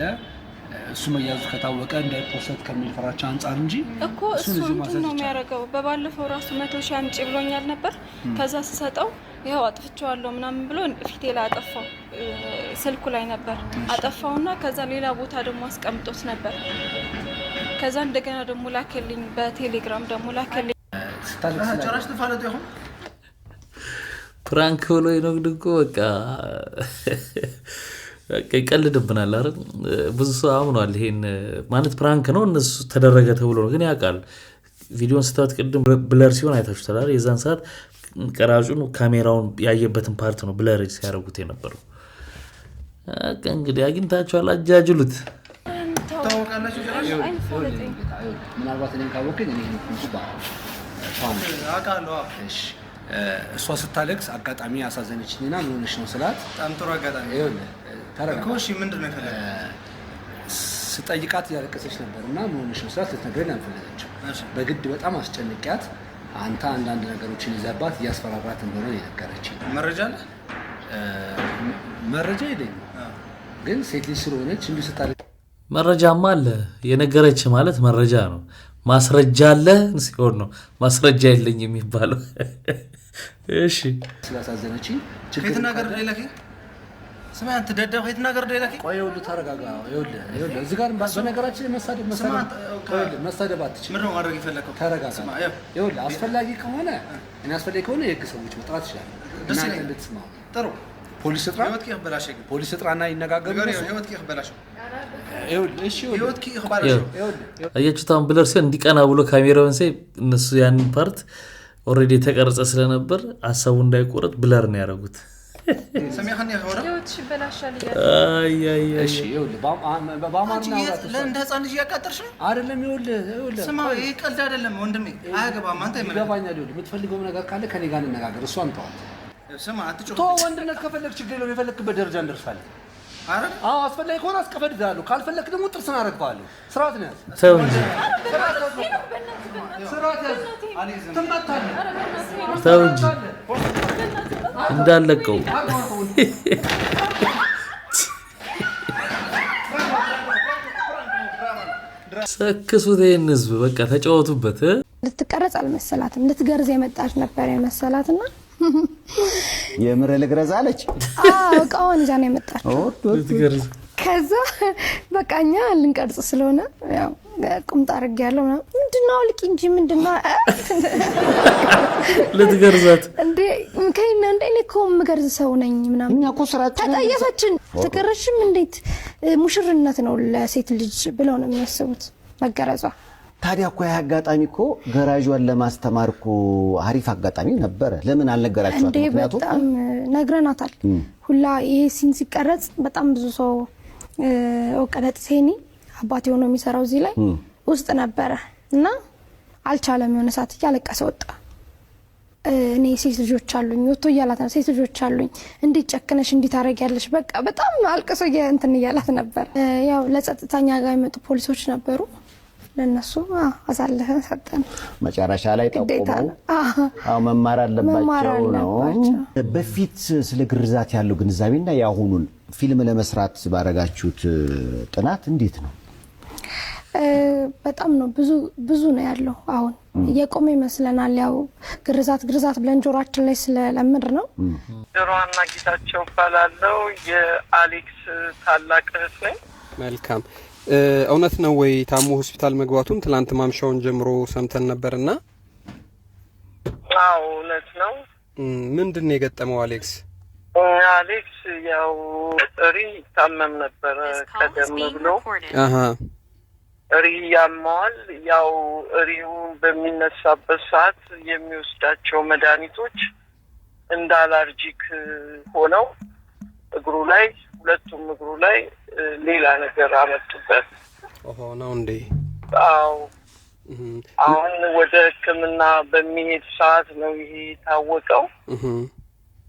እሱ መያዙ ከታወቀ እንዳይፖስት ከሚል ፍራቻ አንጻር እንጂ እኮ እሱ እንትን ነው የሚያደርገው። በባለፈው ራሱ 100 ሺህ አምጪ ብሎኛል ነበር። ከዛ ስሰጠው ይኸው አጥፍቼዋለሁ ምናምን ብሎ ፊቴ ላይ አጠፋው። ስልኩ ላይ ነበር አጠፋውና ከዛ ሌላ ቦታ ደግሞ አስቀምጦት ነበር። ከዛ እንደገና ደግሞ ላከልኝ በቴሌግራም ደግሞ ላከልኝ። ጭራሽ ተፋለጡ ይሁን ፕራንክ ብሎ ይነግድቆ በቃ ይቀልድብናል አይደል? ብዙ ሰው አምኗል ይሄን ማለት ፕራንክ ነው እነሱ ተደረገ ተብሎ ነው። ግን ያውቃል ቪዲዮን ስታት ቅድም ብለር ሲሆን አይታችሁታል አይደል? የዛን ሰዓት ቀራጩን ካሜራውን ያየበትን ፓርት ነው ብለር ሲያደርጉት የነበረው። እንግዲህ አግኝታችኋል፣ አጃጅሉት። ታውቃላችሁ ጭራሽ ምናልባት እኔን ካወቅኝ እኔ አውቃለሁ። እሺ እሷ ስታለቅስ አጋጣሚ ያሳዘነችኝና ምን ሆነሽ ነው ስላት በጣም ጥሩ አጋጣሚ እኮ እሺ ምንድን ነው የፈለገው ስጠይቃት እያለቀሰች ነበርና ምን ሆነሽ ነው ስላት ልትነግረኝ አልፈለገችም። በግድ በጣም አስጨንቂያት አንተ አንዳንድ ነገሮችን ይዘባት እያስፈራራት እንደሆነ የነገረችኝ። መረጃ አለ? መረጃ የለኝም ግን ሴት ልጅ ስለሆነች እንዲሁ ስታለቅስ መረጃማ አለ። የነገረች ማለት መረጃ ነው። ማስረጃ አለ ሲሆን ነው ማስረጃ የለኝ የሚባለው። እሺ ስላሳዘነችኝ ከየት ነገር ሌላኪ ስማ አንተ ደደብ ከየት ነገር ሌላኪ ቆይ ይኸውልህ ተረጋጋ። ይኸውልህ እዚህ ጋር በነገራችን መሳደብ አትችልም። ምን ነው ማድረግ የፈለከው? ተረጋጋ። ይኸውልህ አስፈላጊ ከሆነ የህግ ሰዎች መጥራት ይችላል። ደስ ይለኛል። ጥሩ ፖሊስ ጥራ ህይወት ይበላሽ ፖሊስ ጥራና ይነጋገሩ። ህይወት ይበላሽ አያችሁታም ብለር ሲሆን እንዲቀና ብሎ ካሜራውን ሳይ እነሱ ያንን ፓርት ኦሬዲ ተቀርጸ ስለነበር ሐሳቡ እንዳይቆረጥ ብለር ነው ያደረጉት። ሰሚያህን ያወራ ህይወትሽ ይበላሻል አይ እሺ ይኸውልህ በአማርኛ ለእንደ ህፃን ልጅ ያቃጠርሽ ነው አይደለም? ይኸውልህ ስማ ይሄ ቀልድ አይደለም ወንድሜ፣ አያገባም። አንተ ይገባኛል። ይኸውልህ የምትፈልገው ነገር ካለ ከኔ ጋር እንነጋገር። እሷን ተዋት። ስማ አትጮህ። ወንድነት ከፈለክ ችግር የለውም። የፈለክበት ደረጃ እንደርሳለን። አዎ አስፈላጊ ከሆነ አስቀበድዳለሁ፣ ካልፈለክ ደግሞ ጥርስን አረግፋለሁ። ስርዓት ነው ያዝ። ተው እንጂ ስርዓት ያዝ። ትመታለህ። ተው እንጂ እንዳለቀው ሰክሱት። ይሄን ህዝብ በቃ ተጫወቱበት። ልትቀረጽ አልመሰላትም፣ ልትገርዝ የመጣች ነበር የመሰላትና የምር ልግረዝ አለች። እቃዋን ይዛ ነው የመጣችው። ልትገርዝ ከዛ በቃኛ ልንቀርጽ ስለሆነ ያው ቁምጣ አድርጌያለሁ። ምንድነው ልቂ እንጂ ምንድነው ልትገርዛት እንዴ? ከእኔ እኔ እኮ የምገርዝ ሰው ነኝ ምናምን። እኛ እኮ ስራችን ተጠየፈችን። ተቀረሽም እንዴት ሙሽርነት ነው ለሴት ልጅ ብለው ነው የሚያስቡት መገረዟ። ታዲያ እኮ ያ አጋጣሚ እኮ ገራጇን ለማስተማር እኮ አሪፍ አጋጣሚ ነበረ። ለምን አልነገራችኋት? ምክንያቱም በጣም ነግረናታል ሁላ። ይሄ ሲን ሲቀረጽ በጣም ብዙ ሰው ወቀለጥ ሴኒ አባቴ ሆኖ የሚሰራው እዚህ ላይ ውስጥ ነበረ እና አልቻለም። የሆነ ሰዓት እያለቀሰ ወጣ። እኔ ሴት ልጆች አሉኝ ወጥቶ እያላት ነው። ሴት ልጆች አሉኝ እንዴት ጨክነሽ እንዴት ታረጊያለሽ? በቃ በጣም አልቅሶ እንትን እያላት ነበር። ያው ለጸጥታኛ ጋር የመጡ ፖሊሶች ነበሩ። ለነሱ አሳልፈን ሰጠን። መጨረሻ ላይ ጠቆመው መማር አለባቸው ነው። በፊት ስለ ግርዛት ያለው ግንዛቤና ያሁኑን ፊልም ለመስራት ባረጋችሁት ጥናት እንዴት ነው? በጣም ነው ብዙ ነው ያለው። አሁን እየቆመ ይመስለናል። ያው ግርዛት ብለን ጆሮአችን ላይ ስለለምድ ነው። ጆሮዋና ጌታቸው እባላለሁ። የአሌክስ ታላቅ እህት ነኝ። መልካም። እውነት ነው ወይ ታሞ ሆስፒታል መግባቱን ትላንት ማምሻውን ጀምሮ ሰምተን ነበርና? አዎ እውነት ነው። ምንድን ነው የገጠመው አሌክስ? አሌክስ ያው እሪ ታመም ነበር ቀደም ብሎ እሪ ያማዋል። ያው እሪው በሚነሳበት ሰዓት የሚወስዳቸው መድኃኒቶች እንደ አላርጂክ ሆነው እግሩ ላይ ሁለቱም እግሩ ላይ ሌላ ነገር አመጡበት። ነው እንዴ? አዎ። አሁን ወደ ሕክምና በሚሄድ ሰዓት ነው ይሄ የታወቀው።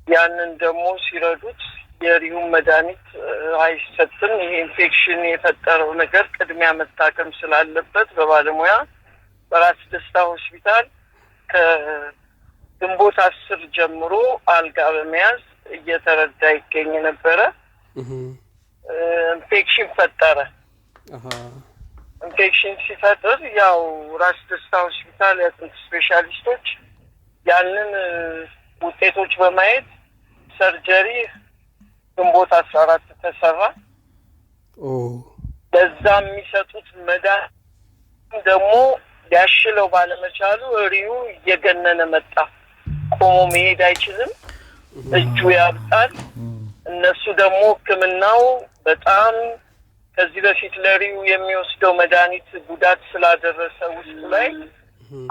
ያንን ደግሞ ሲረዱት የሪሁን መድኃኒት አይሰጥም። ይሄ ኢንፌክሽን የፈጠረው ነገር ቅድሚያ መታከም ስላለበት በባለሙያ በራስ ደስታ ሆስፒታል ከግንቦት 10 ጀምሮ አልጋ በመያዝ እየተረዳ ይገኝ ነበረ። ኢንፌክሽን ፈጠረ። ኢንፌክሽን ሲፈጥር ያው ራስ ደስታ ሆስፒታል የአጥንት ስፔሻሊስቶች ያንን ውጤቶች በማየት ሰርጀሪ ግንቦት 14 ተሰራ። በዛ የሚሰጡት መድኃኒት ደግሞ ሊያሽለው ባለመቻሉ እሪው እየገነነ መጣ። ቆሞ መሄድ አይችልም፣ እጁ ያብጣል። እነሱ ደግሞ ሕክምናው በጣም ከዚህ በፊት ለሪው የሚወስደው መድኃኒት ጉዳት ስላደረሰ ውስጡ ላይ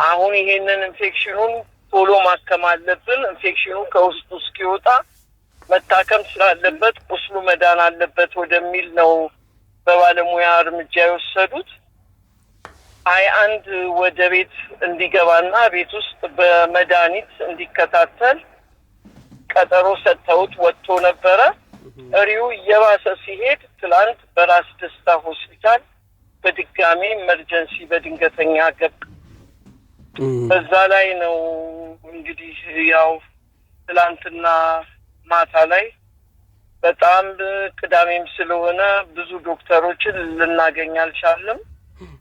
አሁን ይሄንን ኢንፌክሽኑን ቶሎ ማከም አለብን፣ ኢንፌክሽኑ ከውስጡ እስኪወጣ መታከም ስላለበት ቁስሉ መዳን አለበት ወደሚል ነው በባለሙያ እርምጃ የወሰዱት። 21 ወደ ቤት እንዲገባና ቤት ውስጥ በመድኃኒት እንዲከታተል ቀጠሮ ሰጥተውት ወጥቶ ነበረ። እሪው እየባሰ ሲሄድ ትላንት በራስ ደስታ ሆስፒታል በድጋሚ ኢመርጀንሲ በድንገተኛ ገባ። በዛ ላይ ነው እንግዲህ ያው ትላንትና ማታ ላይ በጣም ቅዳሜም ስለሆነ ብዙ ዶክተሮችን ልናገኝ አልቻልንም።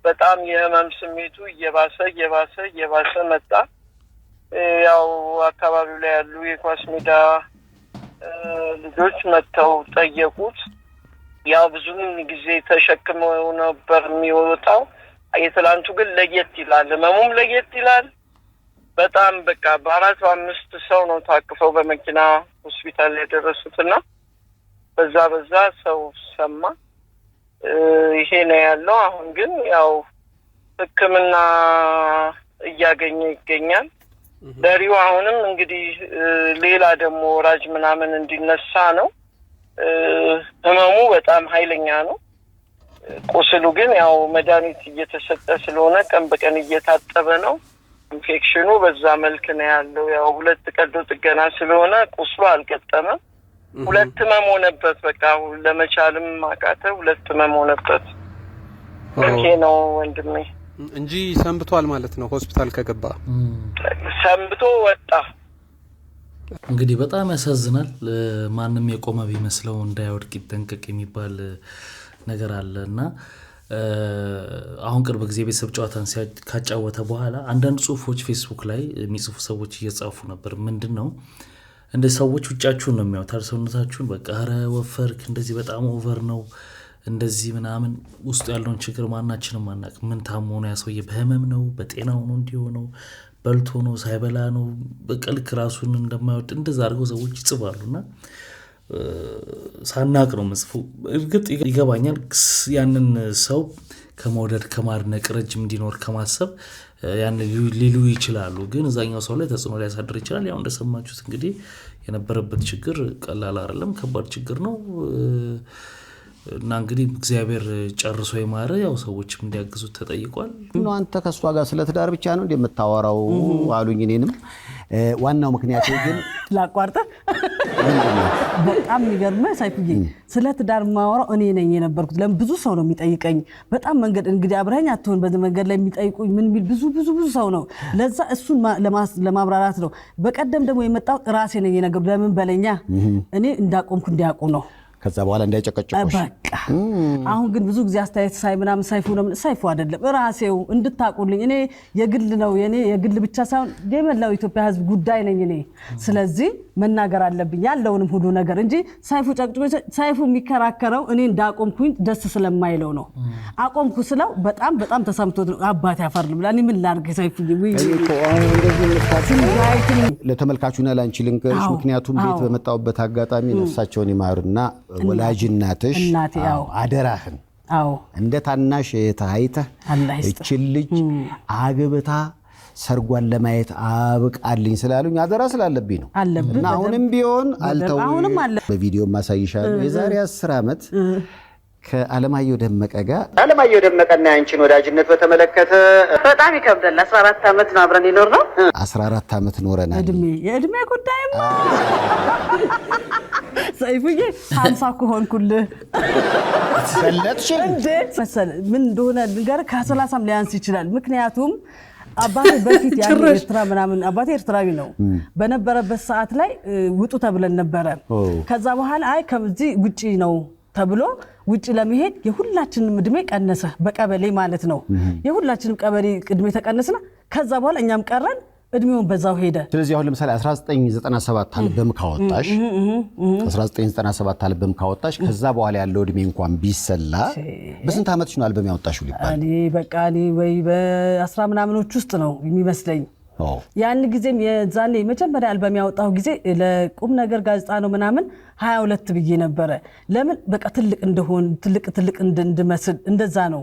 በጣም የህመም ስሜቱ እየባሰ መጣ። ያው አካባቢው ላይ ያሉ የኳስ ሜዳ ልጆች መጥተው ጠየቁት። ያው ብዙም ጊዜ ተሸክመው ነበር የሚወጣው። የትላንቱ ግን ለየት ይላል፣ ህመሙም ለየት ይላል። በጣም በቃ በ4-5 ሰው ነው ታቅፈው በመኪና ሆስፒታል ያደረሱትና በዛ ሰው ሰማ። ይሄ ነው ያለው። አሁን ግን ያው ሕክምና እያገኘ ይገኛል። ለሪው አሁንም እንግዲህ ሌላ ደግሞ ወራጅ ምናምን እንዲነሳ ነው። ህመሙ በጣም ኃይለኛ ነው። ቁስሉ ግን ያው መድኃኒት እየተሰጠ ስለሆነ ቀን በቀን እየታጠበ ነው። ኢንፌክሽኑ በዛ መልክ ነው ያለው። ያው 2 ቀዶ ጥገና ስለሆነ ቁስሉ አልገጠመም። 2 ህመም ሆነበት። በቃ ለመቻልም አቃተ። 2 ህመም ሆነበት። ይሄ ነው ወንድሜ እንጂ ሰንብቷል ማለት ነው። ሆስፒታል ከገባ ሰንብቶ ወጣ። እንግዲህ በጣም ያሳዝናል። ማንም የቆመ ቢመስለው እንዳይወድቅ ይጠንቀቅ የሚባል ነገር አለና አሁን ቅርብ ጊዜ ቤተሰብ ጨዋታን ካጫወተ በኋላ አንዳንድ ጽሁፎች ፌስቡክ ላይ የሚጽፉ ሰዎች እየጻፉ ነበር። ምንድነው እንደ ሰዎች ውጫችሁን ነው የሚያዩት፣ ሰውነታችሁን በቃ ኧረ ወፈርክ፣ እንደዚህ በጣም ኦቨር ነው እንደዚህ ምናምን። ውስጡ ያለውን ችግር ማናችንም ማናቅ። ምን ታሞ ነው ያሰውየ? በህመም ነው በጤናው ነው እንዲሆነው? በልቶ ነው ሳይበላ ነው? በቀልክ ራሱን እንደማይወድ እንደዛ አድርገው ሰዎች ይጽፋሉና ሳናቅ ነው መጽፉ። እርግጥ ይገባኛል። ያንን ሰው ከመውደድ ከማድነቅ ረጅም እንዲኖር ከማሰብ ያን ሊሉ ይችላሉ። ግን እዛኛው ሰው ላይ ተጽዕኖ ሊያሳድር ይችላል። ያው እንደሰማችሁት እንግዲህ የነበረበት ችግር ቀላል አይደለም፣ ከባድ ችግር ነው እና እንግዲህ እግዚአብሔር ጨርሶ ይማረ። ያው ሰዎችም እንዲያግዙት ተጠይቋል። ነው አንተ ከሷ ጋር ስለ ትዳር ብቻ ነው እንደምታወራው አሉኝ። እኔንም ዋናው ምክንያት ግን ላቋርጠ በጣም የሚገርመው ሳይፉዬ ስለ ትዳር ማወራው እኔ ነኝ የነበርኩት። ለምን ብዙ ሰው ነው የሚጠይቀኝ። በጣም መንገድ እንግዲህ አብረኸኝ አትሆን በዚህ መንገድ ላይ የሚጠይቁኝ ምን ቢል ብዙ ሰው ነው። ለዛ እሱን ለማብራራት ነው። በቀደም ደግሞ የመጣው ራሴ ነኝ የነገሩ። ለምን በለኛ እኔ እንዳቆምኩ እንዲያውቁ ነው። ከዛ በኋላ እንዳይጨቀጭቁሽ በቃ አሁን ግን ብዙ ጊዜ አስተያየት ሳይ ምናምን ሳይፉ አይደለም ራሴው እንድታቁልኝ። እኔ የግል ነው የኔ የግል ብቻ ሳይሆን የመላው ኢትዮጵያ ሕዝብ ጉዳይ ነኝ እኔ። ስለዚህ መናገር አለብኝ ያለውንም ሁሉ ነገር እንጂ ሳይፉ የሚከራከረው እኔ እንዳቆምኩኝ ደስ ስለማይለው ነው። አቆምኩ ስለው በጣም ተሰምቶት ነው። አባቴ ያፈርል ብላ እኔ ምን ላድርግ ሳይፉ ለተመልካቹና ላንቺ ልንገርሽ። ምክንያቱም ቤት በመጣውበት አጋጣሚ ነፍሳቸውን ይማርና ወላጅ እናትሽ አደራህን እንደ ታናሽ እህትህ እቺን ልጅ አግብታ ሰርጓን ለማየት አብቃልኝ ስላሉኝ አደራ ስላለብኝ ነው። እና አሁንም ቢሆን አልተውም። በቪዲዮ ማሳይሻለሁ። የዛሬ 10 ዓመት ከአለማየሁ ደመቀ ጋር አለማየሁ ደመቀና ያንቺን ወዳጅነት በተመለከተ በጣም ይከብዳል። 14 ዓመት ነው አብረን ይኖርነው። 14 ዓመት ኖረናል። የእድሜ ጉዳይማ ሳይፉዬ 50 ከሆንኩልህ ሰለጥሽ እንዴ? ምን እንደሆነ ልንገርህ፣ ከ30 ሊያንስ ይችላል። ምክንያቱም አባቴ በፊት ያለ ኤርትራ ምናምን አባቴ ኤርትራዊ ነው በነበረበት ሰዓት ላይ ውጡ ተብለን ነበረ ከዛ በኋላ አይ ከዚህ ውጪ ነው ተብሎ ውጪ ለመሄድ የሁላችንም እድሜ ቀነሰ በቀበሌ ማለት ነው የሁላችንም ቀበሌ እድሜ ተቀነሰና ከዛ በኋላ እኛም ቀረን እድሜውን በዛው ሄደ ስለዚህ አሁን ለምሳሌ 1997 አልበም ካወጣሽ 1997 አልበም ካወጣሽ ከዛ በኋላ ያለው እድሜ እንኳን ቢሰላ በስንት አመትሽ ነው አልበም ያወጣሽው ሊባል እኔ በቃ እኔ ወይ በ10 ምናምኖች ውስጥ ነው የሚመስለኝ ያን ጊዜም የዛኔ መጀመሪያ አልበም ያወጣው ጊዜ ለቁም ነገር ጋዜጣ ነው ምናምን 22 ብዬ ነበረ ለምን በቃ ትልቅ እንደሆን ትልቅ እንድመስል እንደዛ ነው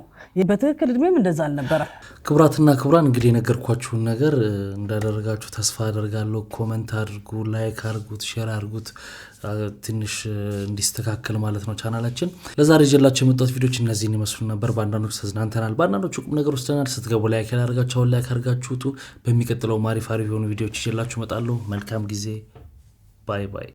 በትክክል እድሜም እንደዛ አልነበረ ክብራትና ክብራን እንግዲህ ነገርኳችሁን ነገር እንዳደረጋችሁ ተስፋ አደርጋለሁ ኮሜንት አድርጉ ላይክ አድርጉት ሼር አድርጉት ትንሽ እንዲስተካከል ማለት ነው ቻናላችን ለዛሬ ይዤላችሁ የመጣሁት ቪዲዮዎች እነዚህን ይመስሉ ነበር ባንዳንዶች ተዝናንተናል ባንዳንዶች ቁም ነገር ወስደናል ስትገቡ ላይክ ያደርጋችሁ ላይክ አድርጋችሁት በሚቀጥለው ማሪፍ አሪፍ የሆኑ ቪዲዮዎች ይዤላችሁ እመጣለሁ መልካም ጊዜ ባይ ባይ